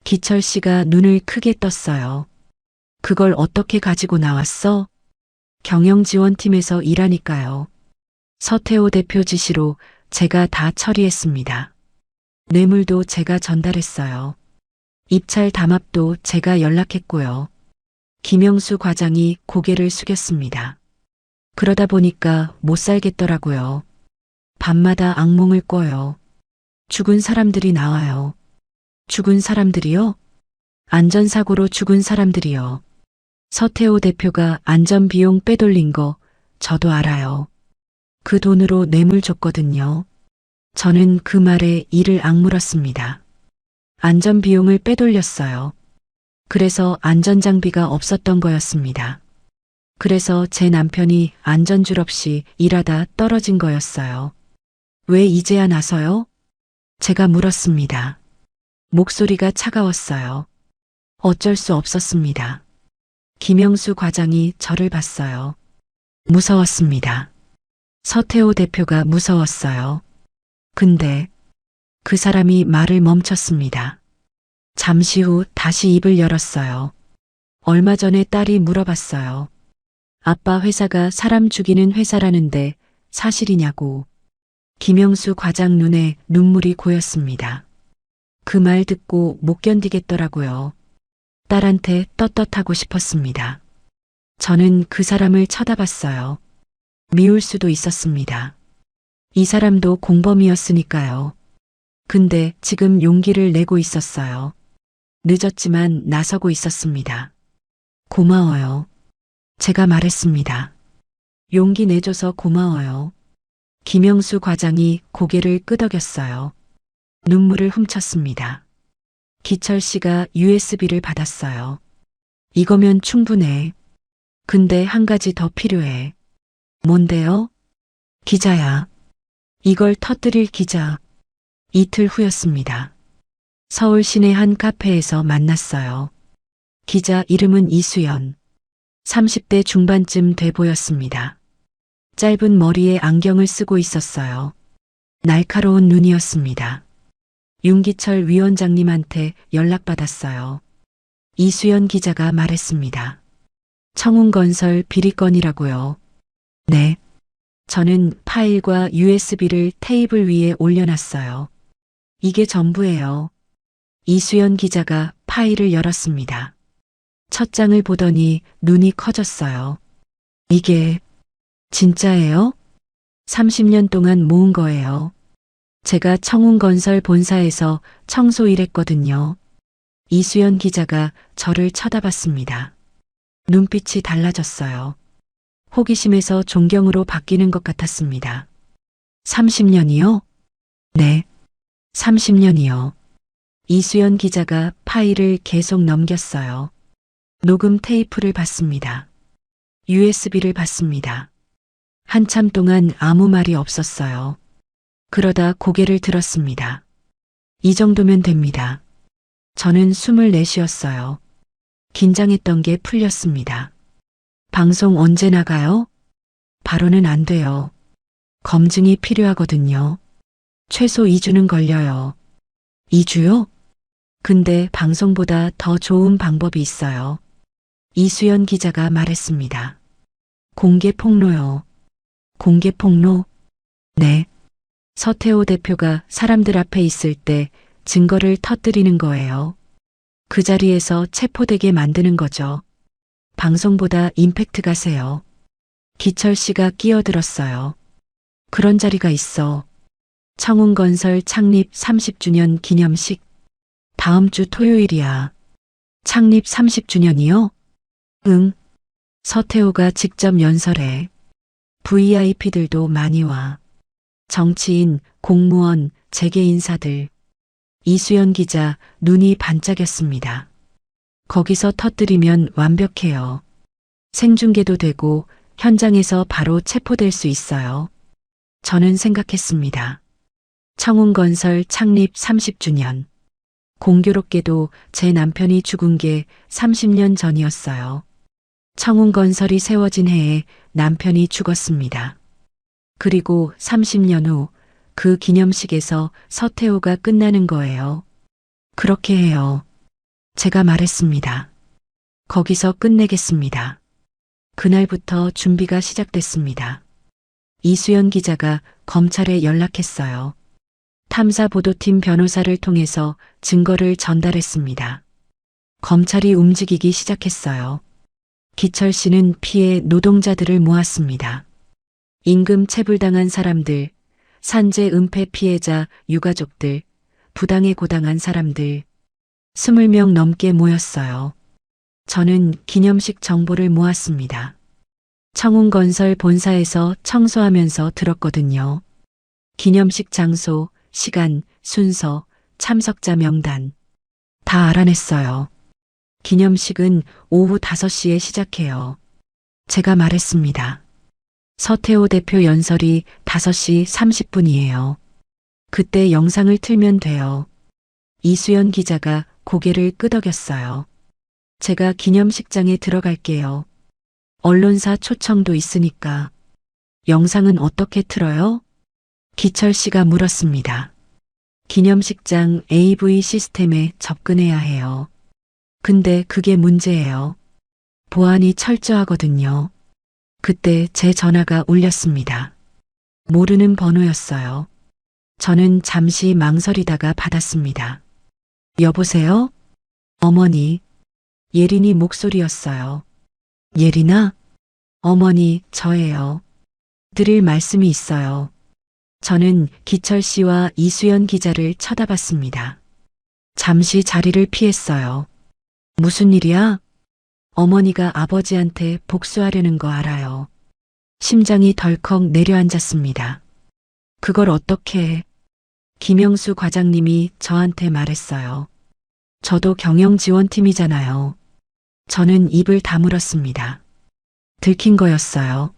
기철 씨가 눈을 크게 떴어요. 그걸 어떻게 가지고 나왔어? 경영지원팀에서 일하니까요. 서태호 대표 지시로 제가 다 처리했습니다. 뇌물도 제가 전달했어요. 입찰 담합도 제가 연락했고요. 김영수 과장이 고개를 숙였습니다. 그러다 보니까 못 살겠더라고요. 밤마다 악몽을 꿔요. 죽은 사람들이 나와요. 죽은 사람들이요? 안전사고로 죽은 사람들이요. 서태호 대표가 안전비용 빼돌린 거 저도 알아요. 그 돈으로 뇌물 줬거든요. 저는 그 말에 이를 악물었습니다. 안전비용을 빼돌렸어요. 그래서 안전장비가 없었던 거였습니다. 그래서 제 남편이 안전줄 없이 일하다 떨어진 거였어요. 왜 이제야 나서요? 제가 물었습니다. 목소리가 차가웠어요. 어쩔 수 없었습니다. 김영수 과장이 저를 봤어요. 무서웠습니다. 서태호 대표가 무서웠어요. 근데 그 사람이 말을 멈췄습니다. 잠시 후 다시 입을 열었어요. 얼마 전에 딸이 물어봤어요. 아빠 회사가 사람 죽이는 회사라는데 사실이냐고. 김영수 과장 눈에 눈물이 고였습니다. 그 말 듣고 못 견디겠더라고요. 딸한테 떳떳하고 싶었습니다. 저는 그 사람을 쳐다봤어요. 미울 수도 있었습니다. 이 사람도 공범이었으니까요. 근데 지금 용기를 내고 있었어요. 늦었지만 나서고 있었습니다. 고마워요. 제가 말했습니다. 용기 내줘서 고마워요. 김영수 과장이 고개를 끄덕였어요. 눈물을 훔쳤습니다. 기철 씨가 USB를 받았어요. 이거면 충분해. 근데 한 가지 더 필요해. 뭔데요? 기자야. 이걸 터뜨릴 기자. 이틀 후였습니다. 서울 시내 한 카페에서 만났어요. 기자 이름은 이수연. 30대 중반쯤 돼 보였습니다. 짧은 머리에 안경을 쓰고 있었어요. 날카로운 눈이었습니다. 윤기철 위원장님한테 연락받았어요. 이수연 기자가 말했습니다. 청운건설 비리 건이라고요. 네. 저는 파일과 USB를 테이블 위에 올려놨어요. 이게 전부예요. 이수연 기자가 파일을 열었습니다. 첫 장을 보더니 눈이 커졌어요. 이게 진짜예요? 30년 동안 모은 거예요. 제가 청운건설 본사에서 청소 일했거든요. 이수연 기자가 저를 쳐다봤습니다. 눈빛이 달라졌어요. 호기심에서 존경으로 바뀌는 것 같았습니다. 30년이요? 네. 30년이요. 이수연 기자가 파일을 계속 넘겼어요. 녹음 테이프를 봤습니다. USB를 봤습니다. 한참 동안 아무 말이 없었어요. 그러다 고개를 들었습니다. 이 정도면 됩니다. 저는 숨을 내쉬었어요. 긴장했던 게 풀렸습니다. 방송 언제 나가요? 바로는 안 돼요. 검증이 필요하거든요. 최소 2주는 걸려요. 2주요? 근데 방송보다 더 좋은 방법이 있어요. 이수연 기자가 말했습니다. 공개 폭로요. 공개 폭로? 네. 서태호 대표가 사람들 앞에 있을 때 증거를 터뜨리는 거예요. 그 자리에서 체포되게 만드는 거죠. 방송보다 임팩트가 세요. 기철 씨가 끼어들었어요. 그런 자리가 있어. 청운건설 창립 30주년 기념식. 다음 주 토요일이야. 창립 30주년이요? 응. 서태호가 직접 연설해. VIP들도 많이 와. 정치인, 공무원, 재계 인사들. 이수연 기자 눈이 반짝였습니다. 거기서 터뜨리면 완벽해요. 생중계도 되고 현장에서 바로 체포될 수 있어요. 저는 생각했습니다. 청운건설 창립 30주년. 공교롭게도 제 남편이 죽은 게 30년 전이었어요. 청운건설이 세워진 해에 남편이 죽었습니다. 그리고 30년 후 그 기념식에서 서태호가 끝나는 거예요. 그렇게 해요. 제가 말했습니다. 거기서 끝내겠습니다. 그날부터 준비가 시작됐습니다. 이수연 기자가 검찰에 연락했어요. 탐사보도팀 변호사를 통해서 증거를 전달했습니다. 검찰이 움직이기 시작했어요. 기철 씨는 피해 노동자들을 모았습니다. 임금 체불당한 사람들, 산재 은폐 피해자 유가족들, 부당해 고당한 사람들, 20명 넘게 모였어요. 저는 기념식 정보를 모았습니다. 청운건설 본사에서 청소하면서 들었거든요. 기념식 장소, 시간, 순서, 참석자 명단 다 알아냈어요. 기념식은 오후 5시에 시작해요. 제가 말했습니다. 서태호 대표 연설이 5시 30분이에요. 그때 영상을 틀면 돼요. 이수연 기자가 고개를 끄덕였어요. 제가 기념식장에 들어갈게요. 언론사 초청도 있으니까. 영상은 어떻게 틀어요? 기철 씨가 물었습니다. 기념식장 AV 시스템에 접근해야 해요. 근데 그게 문제예요. 보안이 철저하거든요. 그때 제 전화가 울렸습니다. 모르는 번호였어요. 저는 잠시 망설이다가 받았습니다. 여보세요? 어머니. 예린이 목소리였어요. 예린아? 어머니, 저예요. 드릴 말씀이 있어요. 저는 기철 씨와 이수연 기자를 쳐다봤습니다. 잠시 자리를 피했어요. 무슨 일이야? 어머니가 아버지한테 복수하려는 거 알아요. 심장이 덜컥 내려앉았습니다. 그걸 어떻게 해? 김영수 과장님이 저한테 말했어요. 저도 경영지원팀이잖아요. 저는 입을 다물었습니다. 들킨 거였어요.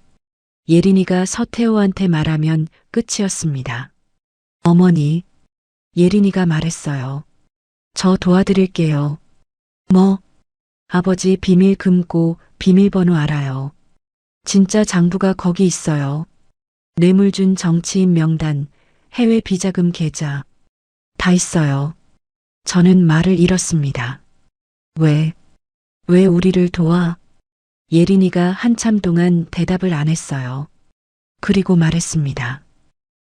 예린이가 서태호한테 말하면 끝이었습니다. 어머니, 예린이가 말했어요. 저 도와드릴게요. 뭐? 아버지 비밀 금고 비밀번호 알아요. 진짜 장부가 거기 있어요. 뇌물 준 정치인 명단, 해외 비자금 계좌. 다 있어요. 저는 말을 잃었습니다. 왜 우리를 도와? 예린이가 한참 동안 대답을 안 했어요. 그리고 말했습니다.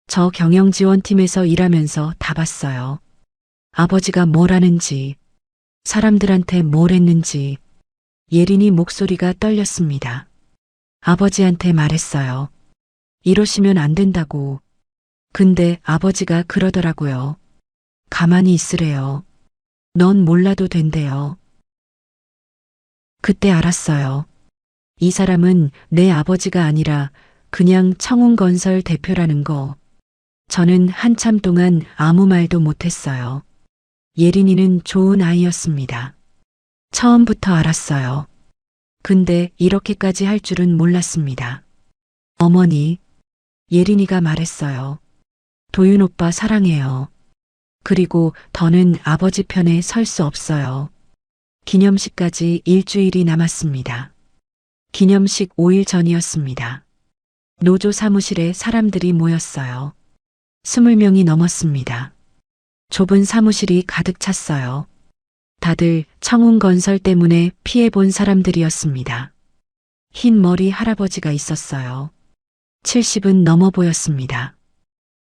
저 경영지원팀에서 일하면서 다 봤어요. 아버지가 뭘 하는지, 사람들한테 뭘 했는지. 예린이 목소리가 떨렸습니다. 아버지한테 말했어요. 이러시면 안 된다고. 근데 아버지가 그러더라고요. 가만히 있으래요. 넌 몰라도 된대요. 그때 알았어요. 이 사람은 내 아버지가 아니라 그냥 청운건설 대표라는 거. 저는 한참 동안 아무 말도 못했어요. 예린이는 좋은 아이였습니다. 처음부터 알았어요. 근데 이렇게까지 할 줄은 몰랐습니다. 어머니, 예린이가 말했어요. 도윤 오빠 사랑해요. 그리고 더는 아버지 편에 설 수 없어요. 기념식까지 일주일이 남았습니다. 기념식 5일 전이었습니다. 노조 사무실에 사람들이 모였어요. 20명이 넘었습니다. 좁은 사무실이 가득 찼어요. 다들 청운건설 때문에 피해본 사람들이었습니다. 흰 머리 할아버지가 있었어요. 70은 넘어 보였습니다.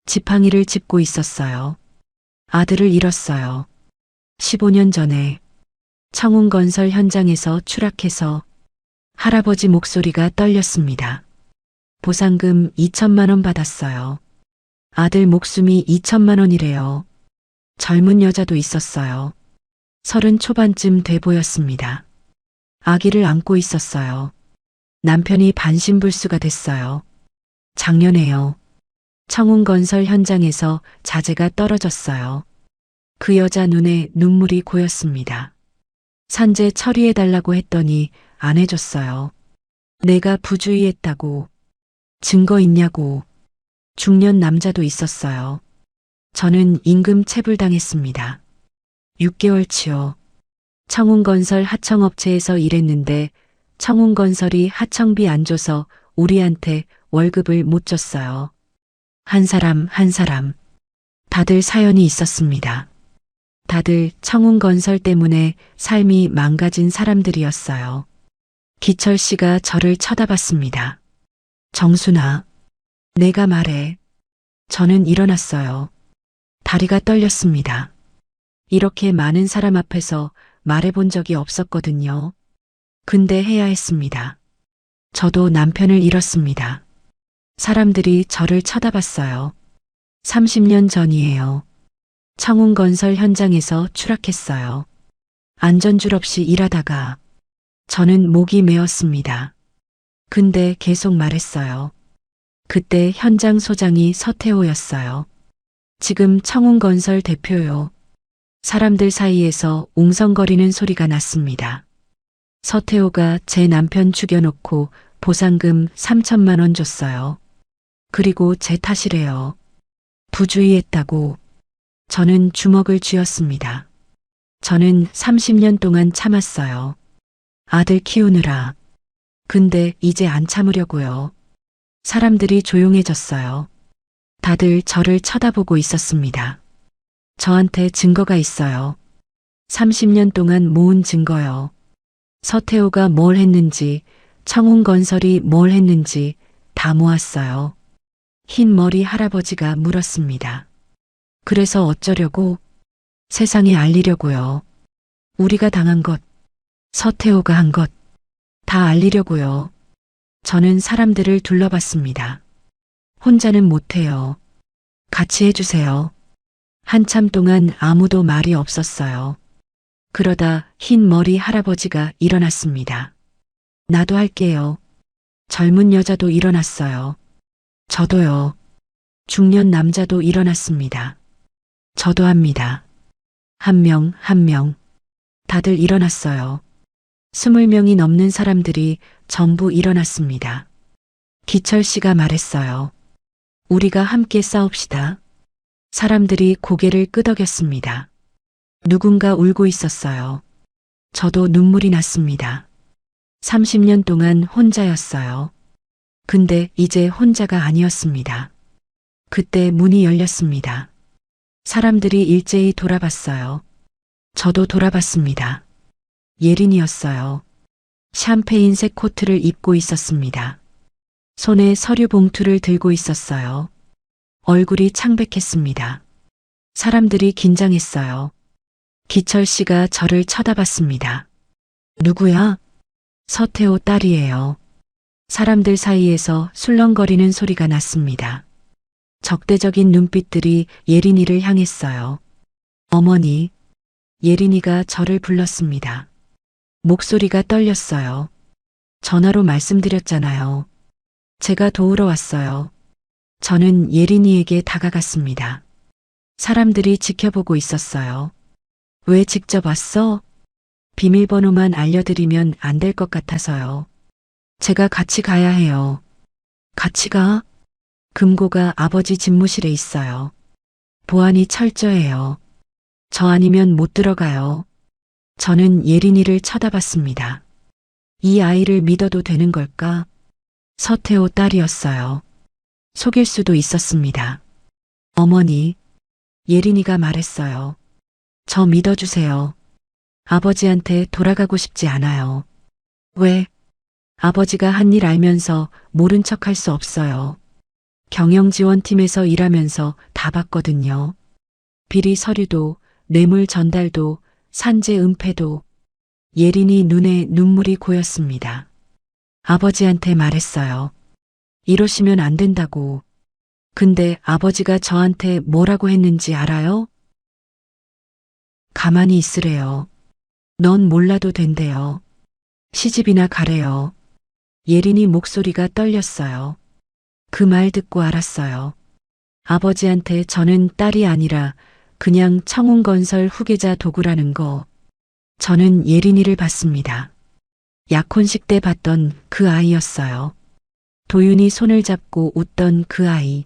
지팡이를 짚고 있었어요. 아들을 잃었어요. 15년 전에 청운건설 현장에서 추락해서. 할아버지 목소리가 떨렸습니다. 보상금 2천만 원 받았어요. 아들 목숨이 2천만 원이래요. 젊은 여자도 있었어요. 30 초반쯤 돼 보였습니다. 아기를 안고 있었어요. 남편이 반신불수가 됐어요. 작년에요. 청운건설 현장에서 자재가 떨어졌어요. 그 여자 눈에 눈물이 고였습니다. 산재 처리해달라고 했더니 안 해줬어요. 내가 부주의했다고. 증거 있냐고. 중년 남자도 있었어요. 저는 임금 체불당했습니다. 6개월치요. 청운건설 하청업체에서 일했는데 청운건설이 하청비 안 줘서 우리한테 월급을 못 줬어요. 한 사람 한 사람. 다들 사연이 있었습니다. 다들 청운건설 때문에 삶이 망가진 사람들이었어요. 기철 씨가 저를 쳐다봤습니다. 정순아, 내가 말해. 저는 일어났어요. 다리가 떨렸습니다. 이렇게 많은 사람 앞에서 말해본 적이 없었거든요. 근데 해야 했습니다. 저도 남편을 잃었습니다. 사람들이 저를 쳐다봤어요. 30년 전이에요. 청운건설 현장에서 추락했어요. 안전줄 없이 일하다가 저는 목이 메었습니다. 근데 계속 말했어요. 그때 현장 소장이 서태호였어요. 지금 청운건설 대표요. 사람들 사이에서 웅성거리는 소리가 났습니다. 서태호가 제 남편 죽여놓고 보상금 3천만 원 줬어요. 그리고 제 탓이래요. 부주의했다고. 저는 주먹을 쥐었습니다. 저는 30년 동안 참았어요. 아들 키우느라. 근데 이제 안 참으려고요. 사람들이 조용해졌어요. 다들 저를 쳐다보고 있었습니다. 저한테 증거가 있어요. 30년 동안 모은 증거요. 서태호가 뭘 했는지, 청운건설이 뭘 했는지 다 모았어요. 흰 머리 할아버지가 물었습니다. 그래서 어쩌려고? 세상에 알리려고요. 우리가 당한 것, 서태호가 한 것, 다 알리려고요. 저는 사람들을 둘러봤습니다. 혼자는 못해요. 같이 해주세요. 한참 동안 아무도 말이 없었어요. 그러다 흰 머리 할아버지가 일어났습니다. 나도 할게요. 젊은 여자도 일어났어요. 저도요. 중년 남자도 일어났습니다. 저도 합니다. 한 명, 한 명. 다들 일어났어요. 20명이 넘는 사람들이 전부 일어났습니다. 기철 씨가 말했어요. 우리가 함께 싸웁시다. 사람들이 고개를 끄덕였습니다. 누군가 울고 있었어요. 저도 눈물이 났습니다. 30년 동안 혼자였어요. 근데 이제 혼자가 아니었습니다. 그때 문이 열렸습니다. 사람들이 일제히 돌아봤어요. 저도 돌아봤습니다. 예린이었어요. 샴페인색 코트를 입고 있었습니다. 손에 서류 봉투를 들고 있었어요. 얼굴이 창백했습니다. 사람들이 긴장했어요. 기철 씨가 저를 쳐다봤습니다. 누구야? 서태호 딸이에요. 사람들 사이에서 술렁거리는 소리가 났습니다. 적대적인 눈빛들이 예린이를 향했어요. 어머니, 예린이가 저를 불렀습니다. 목소리가 떨렸어요. 전화로 말씀드렸잖아요. 제가 도우러 왔어요. 저는 예린이에게 다가갔습니다. 사람들이 지켜보고 있었어요. 왜 직접 왔어? 비밀번호만 알려드리면 안 될 것 같아서요. 제가 같이 가야 해요. 같이 가? 금고가 아버지 집무실에 있어요. 보안이 철저해요. 저 아니면 못 들어가요. 저는 예린이를 쳐다봤습니다. 이 아이를 믿어도 되는 걸까? 서태호 딸이었어요. 속일 수도 있었습니다. 어머니, 예린이가 말했어요. 저 믿어주세요. 아버지한테 돌아가고 싶지 않아요. 왜? 아버지가 한 일 알면서 모른 척 할 수 없어요. 경영지원팀에서 일하면서 다 봤거든요. 비리 서류도, 뇌물 전달도, 산재 은폐도. 예린이 눈에 눈물이 고였습니다. 아버지한테 말했어요. 이러시면 안 된다고. 근데 아버지가 저한테 뭐라고 했는지 알아요? 가만히 있으래요. 넌 몰라도 된대요. 시집이나 가래요. 예린이 목소리가 떨렸어요. 그 말 듣고 알았어요. 아버지한테 저는 딸이 아니라 그냥 청운건설 후계자 도구라는 거. 저는 예린이를 봤습니다. 약혼식 때 봤던 그 아이였어요. 도윤이 손을 잡고 웃던 그 아이.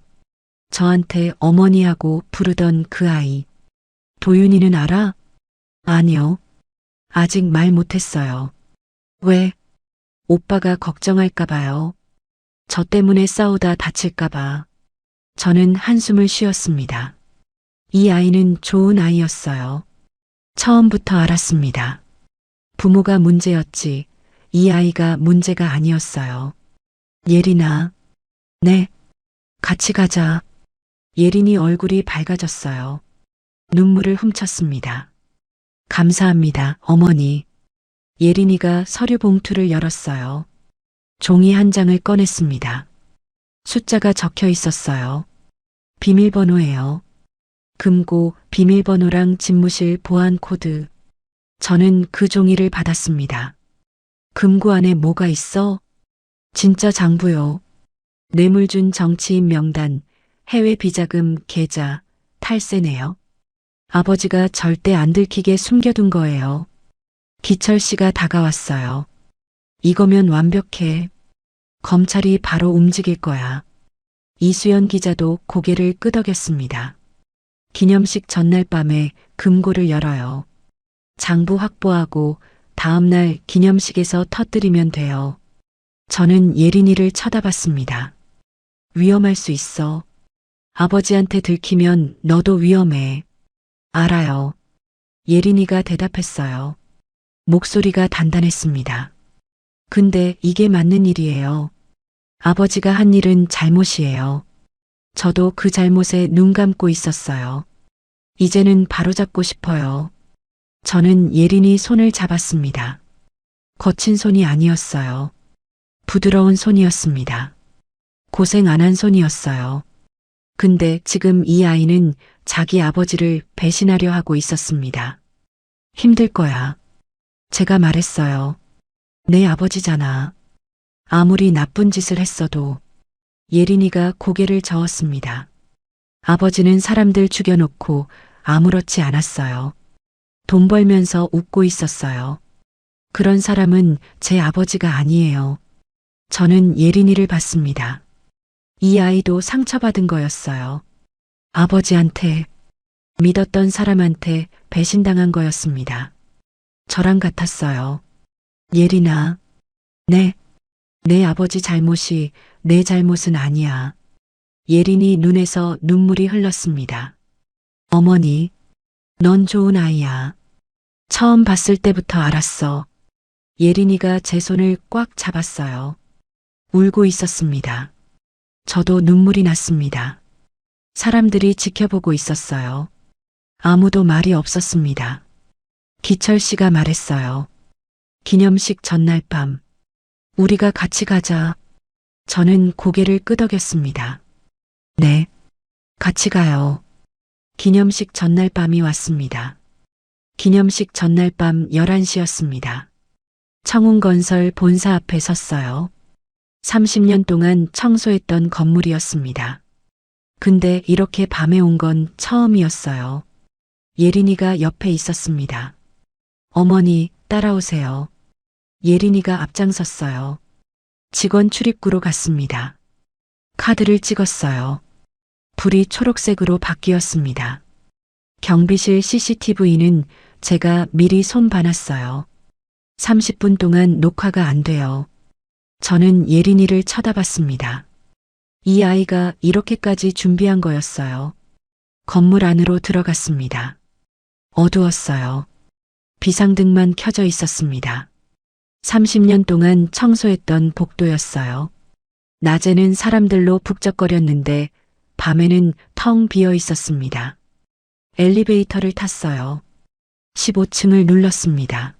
저한테 어머니하고 부르던 그 아이. 도윤이는 알아? 아니요. 아직 말 못했어요. 왜? 오빠가 걱정할까봐요. 저 때문에 싸우다 다칠까봐. 저는 한숨을 쉬었습니다. 이 아이는 좋은 아이였어요. 처음부터 알았습니다. 부모가 문제였지, 이 아이가 문제가 아니었어요. 예린아. 네. 같이 가자. 예린이 얼굴이 밝아졌어요. 눈물을 훔쳤습니다. 감사합니다, 어머니. 예린이가 서류 봉투를 열었어요. 종이 한 장을 꺼냈습니다. 숫자가 적혀 있었어요. 비밀번호예요. 금고 비밀번호랑 집무실 보안 코드. 저는 그 종이를 받았습니다. 금고 안에 뭐가 있어? 진짜 장부요. 뇌물 준 정치인 명단, 해외 비자금 계좌, 탈세네요. 아버지가 절대 안 들키게 숨겨둔 거예요. 기철 씨가 다가왔어요. 이거면 완벽해. 검찰이 바로 움직일 거야. 이수연 기자도 고개를 끄덕였습니다. 기념식 전날 밤에 금고를 열어요. 장부 확보하고 다음날 기념식에서 터뜨리면 돼요. 저는 예린이를 쳐다봤습니다. 위험할 수 있어. 아버지한테 들키면 너도 위험해. 알아요. 예린이가 대답했어요. 목소리가 단단했습니다. 근데 이게 맞는 일이에요. 아버지가 한 일은 잘못이에요. 저도 그 잘못에 눈 감고 있었어요. 이제는 바로잡고 싶어요. 저는 예린이 손을 잡았습니다. 거친 손이 아니었어요. 부드러운 손이었습니다. 고생 안 한 손이었어요. 근데 지금 이 아이는 자기 아버지를 배신하려 하고 있었습니다. 힘들 거야. 제가 말했어요. 내 아버지잖아. 아무리 나쁜 짓을 했어도. 예린이가 고개를 저었습니다. 아버지는 사람들 죽여놓고 아무렇지 않았어요. 돈 벌면서 웃고 있었어요. 그런 사람은 제 아버지가 아니에요. 저는 예린이를 봤습니다. 이 아이도 상처받은 거였어요. 아버지한테, 믿었던 사람한테 배신당한 거였습니다. 저랑 같았어요. 예린아, 네, 내 아버지 잘못이 내 잘못은 아니야. 예린이 눈에서 눈물이 흘렀습니다. 어머니, 넌 좋은 아이야. 처음 봤을 때부터 알았어. 예린이가 제 손을 꽉 잡았어요. 울고 있었습니다. 저도 눈물이 났습니다. 사람들이 지켜보고 있었어요. 아무도 말이 없었습니다. 기철 씨가 말했어요. 기념식 전날 밤, 우리가 같이 가자. 저는 고개를 끄덕였습니다. 네, 같이 가요. 기념식 전날 밤이 왔습니다. 기념식 전날 밤 11시였습니다. 청운건설 본사 앞에 섰어요. 30년 동안 청소했던 건물이었습니다. 근데 이렇게 밤에 온 건 처음이었어요. 예린이가 옆에 있었습니다. 어머니, 따라오세요. 예린이가 앞장섰어요. 직원 출입구로 갔습니다. 카드를 찍었어요. 불이 초록색으로 바뀌었습니다. 경비실 CCTV는 제가 미리 손 봐놨어요. 30분 동안 녹화가 안 돼요. 저는 예린이를 쳐다봤습니다. 이 아이가 이렇게까지 준비한 거였어요. 건물 안으로 들어갔습니다. 어두웠어요. 비상등만 켜져 있었습니다. 30년 동안 청소했던 복도였어요. 낮에는 사람들로 북적거렸는데 밤에는 텅 비어 있었습니다. 엘리베이터를 탔어요. 15층을 눌렀습니다.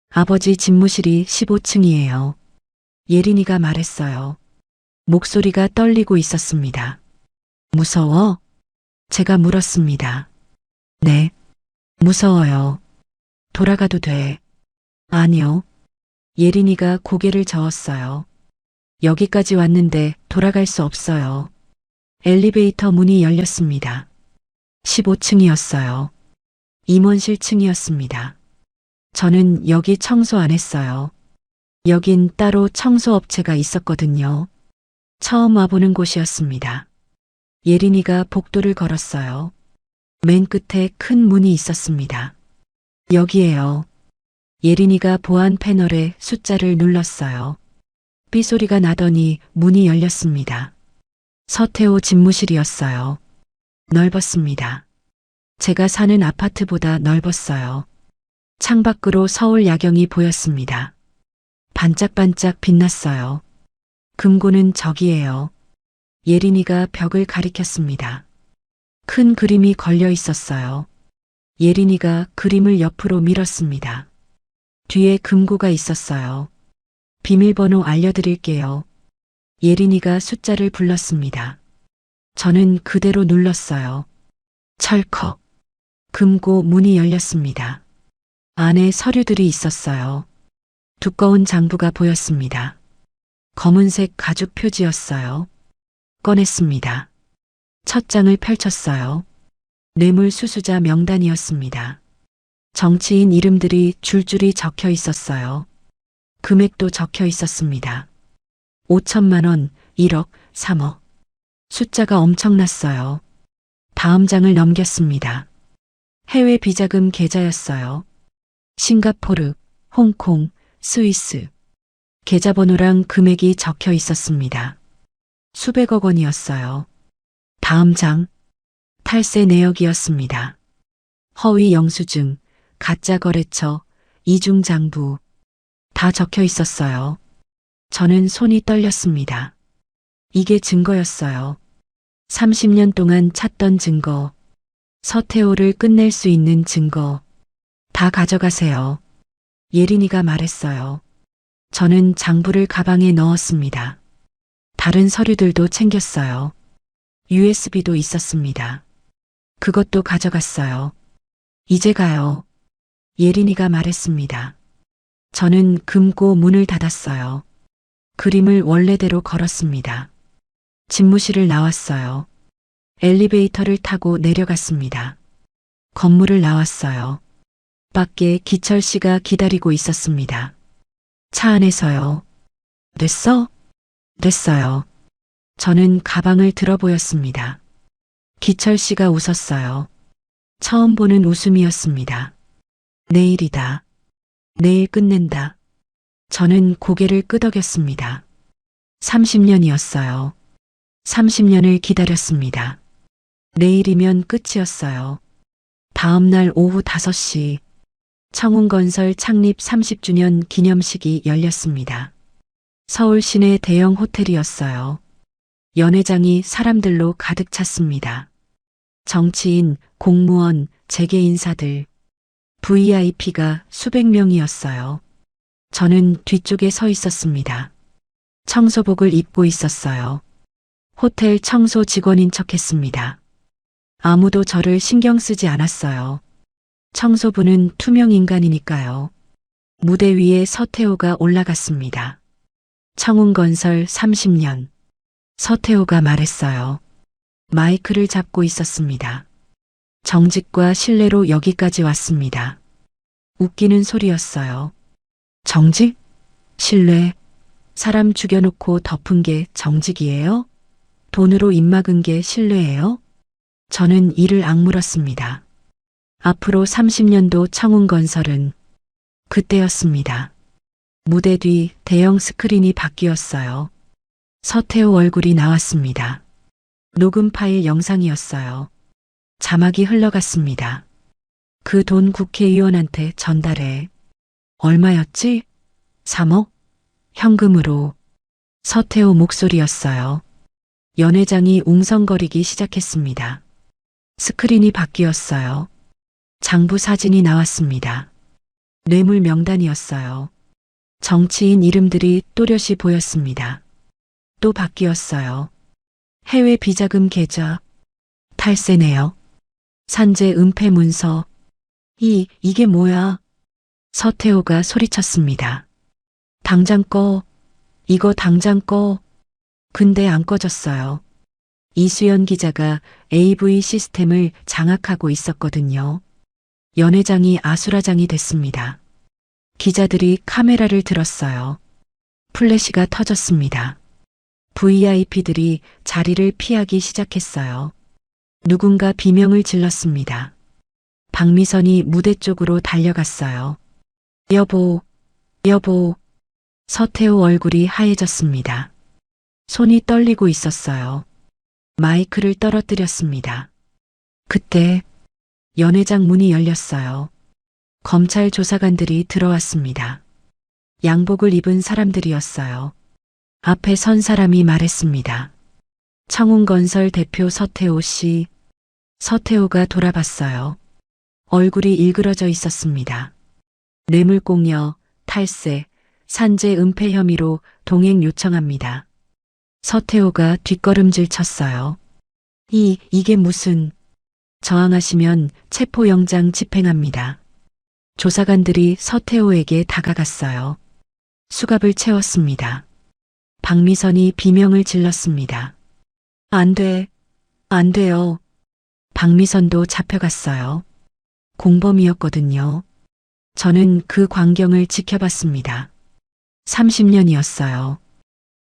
아버지 집무실이 15층이에요. 예린이가 말했어요. 목소리가 떨리고 있었습니다. 무서워? 제가 물었습니다. 네, 무서워요. 돌아가도 돼. 아니요. 예린이가 고개를 저었어요. 여기까지 왔는데 돌아갈 수 없어요. 엘리베이터 문이 열렸습니다. 15층이었어요. 임원실층이었습니다. 저는 여기 청소 안 했어요. 여긴 따로 청소업체가 있었거든요. 처음 와보는 곳이었습니다. 예린이가 복도를 걸었어요. 맨 끝에 큰 문이 있었습니다. 여기에요. 예린이가 보안 패널에 숫자를 눌렀어요. 삐소리가 나더니 문이 열렸습니다. 서태호 집무실이었어요. 넓었습니다. 제가 사는 아파트보다 넓었어요. 창밖으로 서울 야경이 보였습니다. 반짝반짝 빛났어요. 금고는 저기에요. 예린이가 벽을 가리켰습니다. 큰 그림이 걸려 있었어요. 예린이가 그림을 옆으로 밀었습니다. 뒤에 금고가 있었어요. 비밀번호 알려드릴게요. 예린이가 숫자를 불렀습니다. 저는 그대로 눌렀어요. 철컥. 금고 문이 열렸습니다. 안에 서류들이 있었어요. 두꺼운 장부가 보였습니다. 검은색 가죽 표지였어요. 꺼냈습니다. 첫 장을 펼쳤어요. 뇌물 수수자 명단이었습니다. 정치인 이름들이 줄줄이 적혀 있었어요. 금액도 적혀 있었습니다. 5천만 원, 1억, 3억. 숫자가 엄청났어요. 다음 장을 넘겼습니다. 해외 비자금 계좌였어요. 싱가포르, 홍콩, 스위스. 계좌번호랑 금액이 적혀 있었습니다. 수백억 원이었어요. 다음 장, 탈세 내역이었습니다. 허위 영수증, 가짜 거래처, 이중장부. 다 적혀 있었어요. 저는 손이 떨렸습니다. 이게 증거였어요. 30년 동안 찾던 증거. 서태호를 끝낼 수 있는 증거. 다 가져가세요. 예린이가 말했어요. 저는 장부를 가방에 넣었습니다. 다른 서류들도 챙겼어요. USB도 있었습니다. 그것도 가져갔어요. 이제 가요. 예린이가 말했습니다. 저는 금고 문을 닫았어요. 그림을 원래대로 걸었습니다. 집무실을 나왔어요. 엘리베이터를 타고 내려갔습니다. 건물을 나왔어요. 밖에 기철 씨가 기다리고 있었습니다. 차 안에서요. 됐어? 됐어요. 저는 가방을 들어 보였습니다. 기철 씨가 웃었어요. 처음 보는 웃음이었습니다. 내일이다. 내일 끝낸다. 저는 고개를 끄덕였습니다. 30년이었어요. 30년을 기다렸습니다. 내일이면 끝이었어요. 다음 날 오후 5시 청운건설 창립 30주년 기념식이 열렸습니다. 서울 시내 대형 호텔이었어요. 연회장이 사람들로 가득 찼습니다. 정치인, 공무원, 재계 인사들, VIP가 수백 명이었어요. 저는 뒤쪽에 서 있었습니다. 청소복을 입고 있었어요. 호텔 청소 직원인 척했습니다. 아무도 저를 신경 쓰지 않았어요. 청소부는 투명 인간이니까요. 무대 위에 서태호가 올라갔습니다. 청운건설 30년. 서태호가 말했어요. 마이크를 잡고 있었습니다. 정직과 신뢰로 여기까지 왔습니다. 웃기는 소리였어요. 정직? 신뢰? 사람 죽여놓고 덮은 게 정직이에요? 돈으로 입 막은 게 신뢰예요? 저는 이를 악물었습니다. 앞으로 30년도 청운건설은 그때였습니다. 무대 뒤 대형 스크린이 바뀌었어요. 서태호 얼굴이 나왔습니다. 녹음 파일 영상이었어요. 자막이 흘러갔습니다. 그 돈 국회의원한테 전달해. 얼마였지? 3억? 현금으로. 서태호 목소리였어요. 연회장이 웅성거리기 시작했습니다. 스크린이 바뀌었어요. 장부 사진이 나왔습니다. 뇌물 명단이었어요. 정치인 이름들이 또렷이 보였습니다. 또 바뀌었어요. 해외 비자금 계좌. 탈세네요. 산재 은폐 문서. 이게 뭐야? 서태호가 소리쳤습니다. 당장 꺼. 이거 당장 꺼. 근데 안 꺼졌어요. 이수연 기자가 AV 시스템을 장악하고 있었거든요. 연회장이 아수라장이 됐습니다. 기자들이 카메라를 들었어요. 플래시가 터졌습니다. VIP들이 자리를 피하기 시작했어요. 누군가 비명을 질렀습니다. 박미선이 무대 쪽으로 달려갔어요. 여보, 여보. 서태호 얼굴이 하얘졌습니다. 손이 떨리고 있었어요. 마이크를 떨어뜨렸습니다. 그때 연회장 문이 열렸어요. 검찰 조사관들이 들어왔습니다. 양복을 입은 사람들이었어요. 앞에 선 사람이 말했습니다. 청운건설 대표 서태호 씨. 서태호가 돌아봤어요. 얼굴이 일그러져 있었습니다. 뇌물공여, 탈세, 산재 은폐 혐의로 동행 요청합니다. 서태호가 뒷걸음질 쳤어요. 이게 무슨... 저항하시면 체포영장 집행합니다. 조사관들이 서태호에게 다가갔어요. 수갑을 채웠습니다. 박미선이 비명을 질렀습니다. 안 돼. 안 돼요. 박미선도 잡혀갔어요. 공범이었거든요. 저는 그 광경을 지켜봤습니다. 30년이었어요.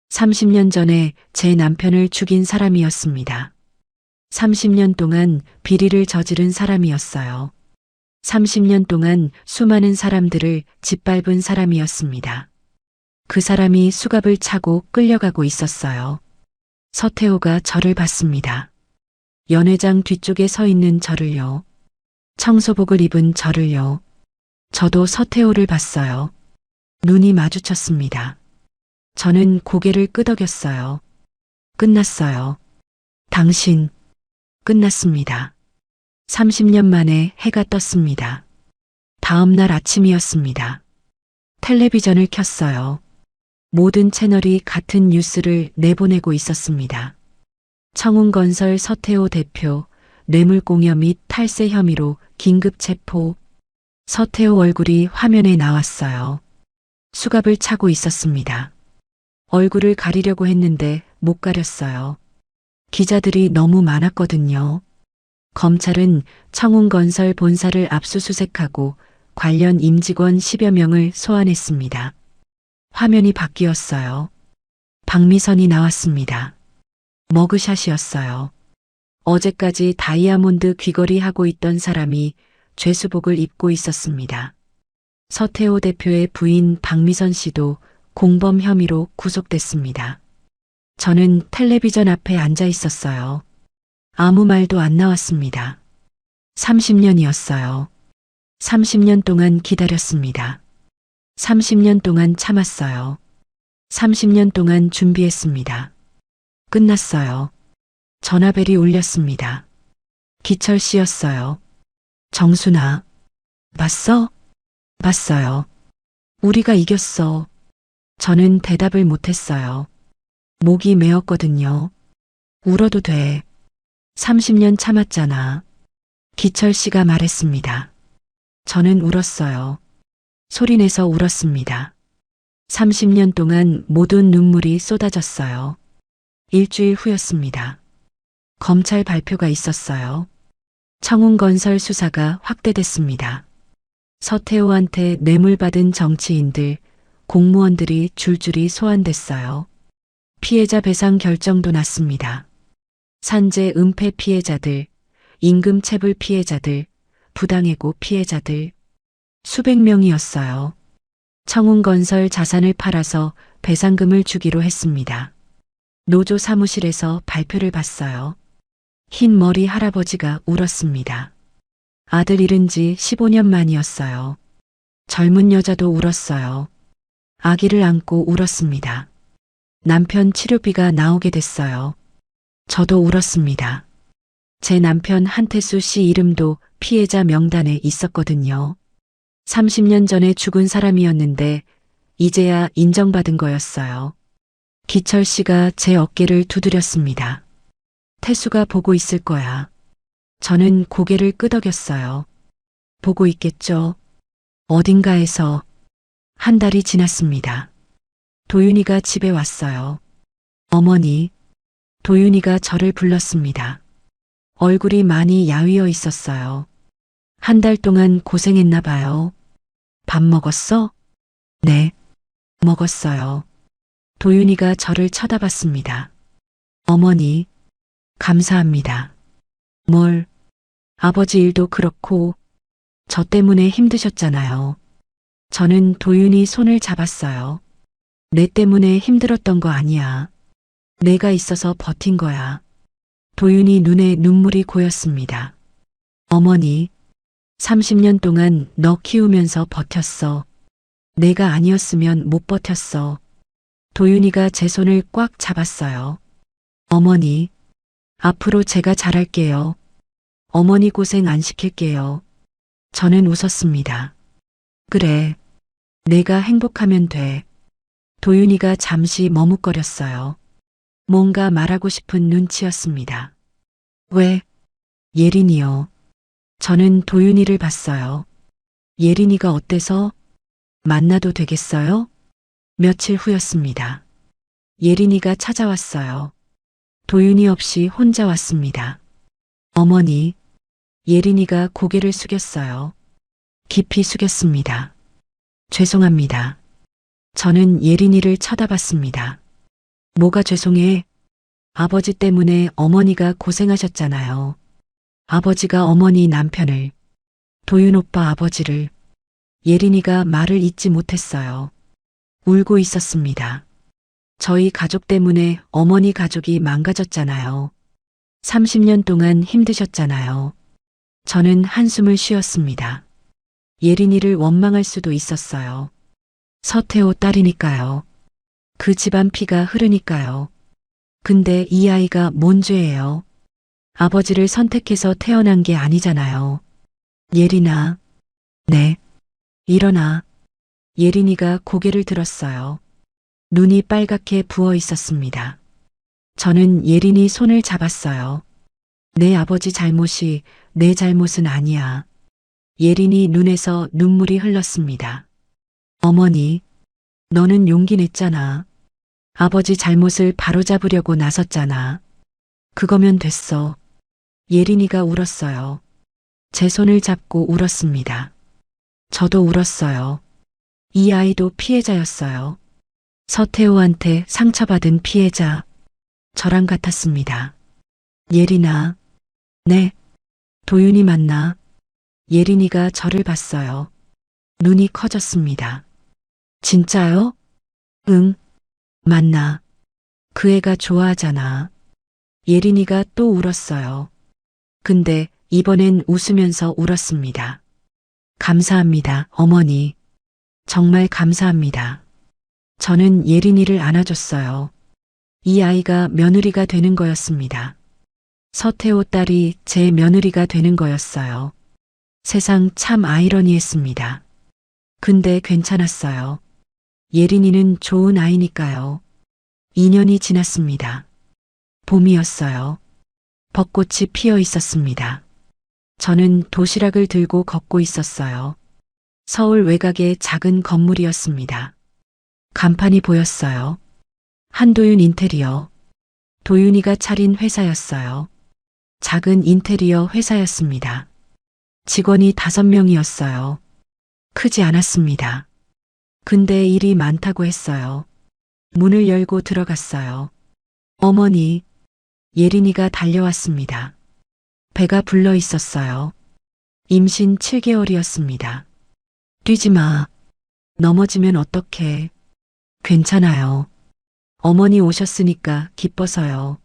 30년 전에 제 남편을 죽인 사람이었습니다. 30년 동안 비리를 저지른 사람이었어요. 30년 동안 수많은 사람들을 짓밟은 사람이었습니다. 그 사람이 수갑을 차고 끌려가고 있었어요. 서태호가 저를 봤습니다. 연회장 뒤쪽에 서 있는 저를요. 청소복을 입은 저를요. 저도 서태호를 봤어요. 눈이 마주쳤습니다. 저는 고개를 끄덕였어요. 끝났어요. 당신, 끝났습니다. 30년 만에 해가 떴습니다. 다음 날 아침이었습니다. 텔레비전을 켰어요. 모든 채널이 같은 뉴스를 내보내고 있었습니다. 청운건설 서태호 대표 뇌물공여 및 탈세 혐의로 긴급 체포. 서태호 얼굴이 화면에 나왔어요. 수갑을 차고 있었습니다. 얼굴을 가리려고 했는데 못 가렸어요. 기자들이 너무 많았거든요. 검찰은 청운건설 본사를 압수수색하고 관련 임직원 10여 명을 소환했습니다. 화면이 바뀌었어요. 박미선이 나왔습니다. 머그샷이었어요. 어제까지 다이아몬드 귀걸이 하고 있던 사람이 죄수복을 입고 있었습니다. 서태호 대표의 부인 박미선 씨도 공범 혐의로 구속됐습니다. 저는 텔레비전 앞에 앉아 있었어요. 아무 말도 안 나왔습니다. 30년이었어요. 30년 동안 기다렸습니다. 30년 동안 참았어요. 30년 동안 준비했습니다. 끝났어요. 전화벨이 울렸습니다. 기철 씨였어요. 정순아. 봤어? 봤어요. 우리가 이겼어. 저는 대답을 못했어요. 목이 메었거든요. 울어도 돼. 30년 참았잖아. 기철 씨가 말했습니다. 저는 울었어요. 소리내서 울었습니다. 30년 동안 모든 눈물이 쏟아졌어요. 일주일 후였습니다. 검찰 발표가 있었어요. 청운건설 수사가 확대됐습니다. 서태호한테 뇌물 받은 정치인들, 공무원들이 줄줄이 소환됐어요. 피해자 배상 결정도 났습니다. 산재 은폐 피해자들, 임금 체불 피해자들, 부당해고 피해자들, 수백 명이었어요. 청운건설 자산을 팔아서 배상금을 주기로 했습니다. 노조 사무실에서 발표를 봤어요. 흰 머리 할아버지가 울었습니다. 아들 잃은 지 15년 만이었어요. 젊은 여자도 울었어요. 아기를 안고 울었습니다. 남편 치료비가 나오게 됐어요. 저도 울었습니다. 제 남편 한태수 씨 이름도 피해자 명단에 있었거든요. 30년 전에 죽은 사람이었는데 이제야 인정받은 거였어요. 기철 씨가 제 어깨를 두드렸습니다. 태수가 보고 있을 거야. 저는 고개를 끄덕였어요. 보고 있겠죠. 어딘가에서. 한 달이 지났습니다. 도윤이가 집에 왔어요. 어머니. 도윤이가 저를 불렀습니다. 얼굴이 많이 야위어 있었어요. 한 달 동안 고생했나 봐요. 밥 먹었어? 네. 먹었어요. 도윤이가 저를 쳐다봤습니다. 어머니. 감사합니다. 뭘? 아버지 일도 그렇고 저 때문에 힘드셨잖아요. 저는 도윤이 손을 잡았어요. 내 때문에 힘들었던 거 아니야. 내가 있어서 버틴 거야. 도윤이 눈에 눈물이 고였습니다. 어머니, 30년 동안 너 키우면서 버텼어. 내가 아니었으면 못 버텼어. 도윤이가 제 손을 꽉 잡았어요. 어머니, 앞으로 제가 잘할게요. 어머니 고생 안 시킬게요. 저는 웃었습니다. 그래, 내가 행복하면 돼. 도윤이가 잠시 머뭇거렸어요. 뭔가 말하고 싶은 눈치였습니다. 왜? 예린이요. 저는 도윤이를 봤어요. 예린이가 어때서? 만나도 되겠어요? 며칠 후였습니다. 예린이가 찾아왔어요. 도윤이 없이 혼자 왔습니다. 어머니, 예린이가 고개를 숙였어요. 깊이 숙였습니다. 죄송합니다. 저는 예린이를 쳐다봤습니다. 뭐가 죄송해? 아버지 때문에 어머니가 고생하셨잖아요. 아버지가 어머니 남편을, 도윤 오빠 아버지를, 예린이가 말을 잇지 못했어요. 울고 있었습니다. 저희 가족 때문에 어머니 가족이 망가졌잖아요. 30년 동안 힘드셨잖아요. 저는 한숨을 쉬었습니다. 예린이를 원망할 수도 있었어요. 서태호 딸이니까요. 그 집안 피가 흐르니까요. 근데 이 아이가 뭔 죄예요? 아버지를 선택해서 태어난 게 아니잖아요. 예린아. 네. 일어나. 예린이가 고개를 들었어요. 눈이 빨갛게 부어 있었습니다. 저는 예린이 손을 잡았어요. 내 아버지 잘못이 내 잘못은 아니야. 예린이 눈에서 눈물이 흘렀습니다. 어머니, 너는 용기 냈잖아. 아버지 잘못을 바로잡으려고 나섰잖아. 그거면 됐어. 예린이가 울었어요. 제 손을 잡고 울었습니다. 저도 울었어요. 이 아이도 피해자였어요. 서태호한테 상처받은 피해자. 저랑 같았습니다. 예린아. 네. 도윤이 맞나? 예린이가 저를 봤어요. 눈이 커졌습니다. 진짜요? 응. 맞나? 그 애가 좋아하잖아. 예린이가 또 울었어요. 근데 이번엔 웃으면서 울었습니다. 감사합니다, 어머니. 정말 감사합니다. 저는 예린이를 안아줬어요. 이 아이가 며느리가 되는 거였습니다. 서태호 딸이 제 며느리가 되는 거였어요. 세상 참 아이러니했습니다. 근데 괜찮았어요. 예린이는 좋은 아이니까요. 2년이 지났습니다. 봄이었어요. 벚꽃이 피어 있었습니다. 저는 도시락을 들고 걷고 있었어요. 서울 외곽의 작은 건물이었습니다. 간판이 보였어요. 한도윤 인테리어. 도윤이가 차린 회사였어요. 작은 인테리어 회사였습니다. 직원이 5명이었어요. 크지 않았습니다. 근데 일이 많다고 했어요. 문을 열고 들어갔어요. 어머니, 예린이가 달려왔습니다. 배가 불러 있었어요. 임신 7개월이었습니다. 뛰지 마. 넘어지면 어떡해. 괜찮아요. 어머니 오셨으니까 기뻐서요.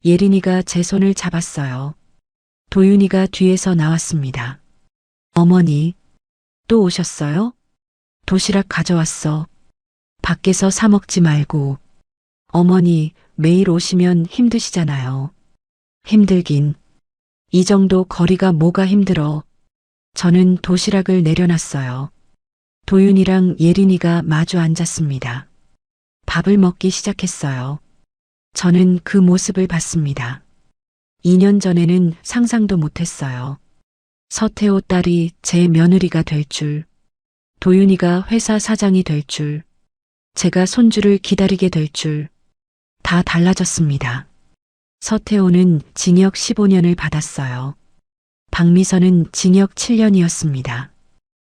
예린이가 제 손을 잡았어요. 도윤이가 뒤에서 나왔습니다. 어머니, 또 오셨어요? 도시락 가져왔어. 밖에서 사 먹지 말고. 어머니, 매일 오시면 힘드시잖아요. 힘들긴. 이 정도 거리가 뭐가 힘들어. 저는 도시락을 내려놨어요. 도윤이랑 예린이가 마주 앉았습니다. 밥을 먹기 시작했어요. 저는 그 모습을 봤습니다. 2년 전에는 상상도 못했어요. 서태호 딸이 제 며느리가 될 줄, 도윤이가 회사 사장이 될 줄, 제가 손주를 기다리게 될 줄, 다 달라졌습니다. 서태호는 징역 15년을 받았어요. 박미선은 징역 7년이었습니다.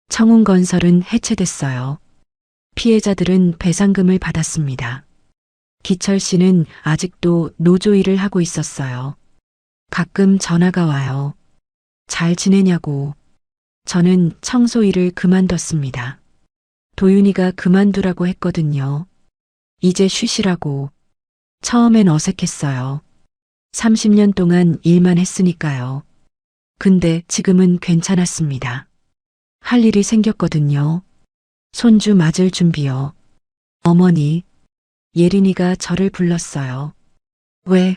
청운건설은 해체됐어요. 피해자들은 배상금을 받았습니다. 기철 씨는 아직도 노조 일을 하고 있었어요. 가끔 전화가 와요. 잘 지내냐고. 저는 청소 일을 그만뒀습니다. 도윤이가 그만두라고 했거든요. 이제 쉬시라고. 처음엔 어색했어요. 30년 동안 일만 했으니까요. 근데 지금은 괜찮았습니다. 할 일이 생겼거든요. 손주 맞을 준비요. 어머니, 예린이가 저를 불렀어요. 왜?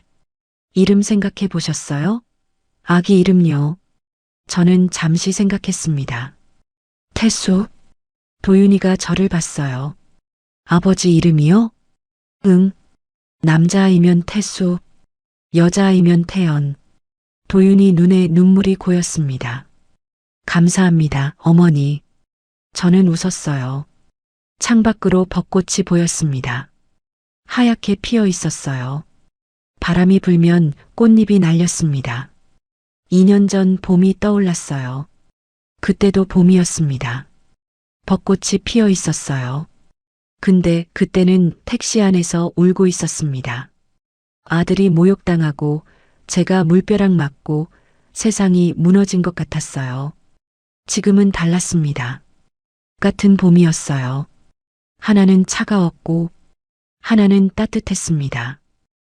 이름 생각해 보셨어요? 아기 이름요. 저는 잠시 생각했습니다. 태수. 도윤이가 저를 봤어요. 아버지 이름이요? 응. 남자아이면 태수, 여자아이면 태연. 도윤이 눈에 눈물이 고였습니다. 감사합니다, 어머니. 저는 웃었어요. 창밖으로 벚꽃이 보였습니다. 하얗게 피어 있었어요. 바람이 불면 꽃잎이 날렸습니다. 2년 전 봄이 떠올랐어요. 그때도 봄이었습니다. 벚꽃이 피어 있었어요. 근데 그때는 택시 안에서 울고 있었습니다. 아들이 모욕당하고 제가 물벼락 맞고 세상이 무너진 것 같았어요. 지금은 달랐습니다. 같은 봄이었어요. 하나는 차가웠고 하나는 따뜻했습니다.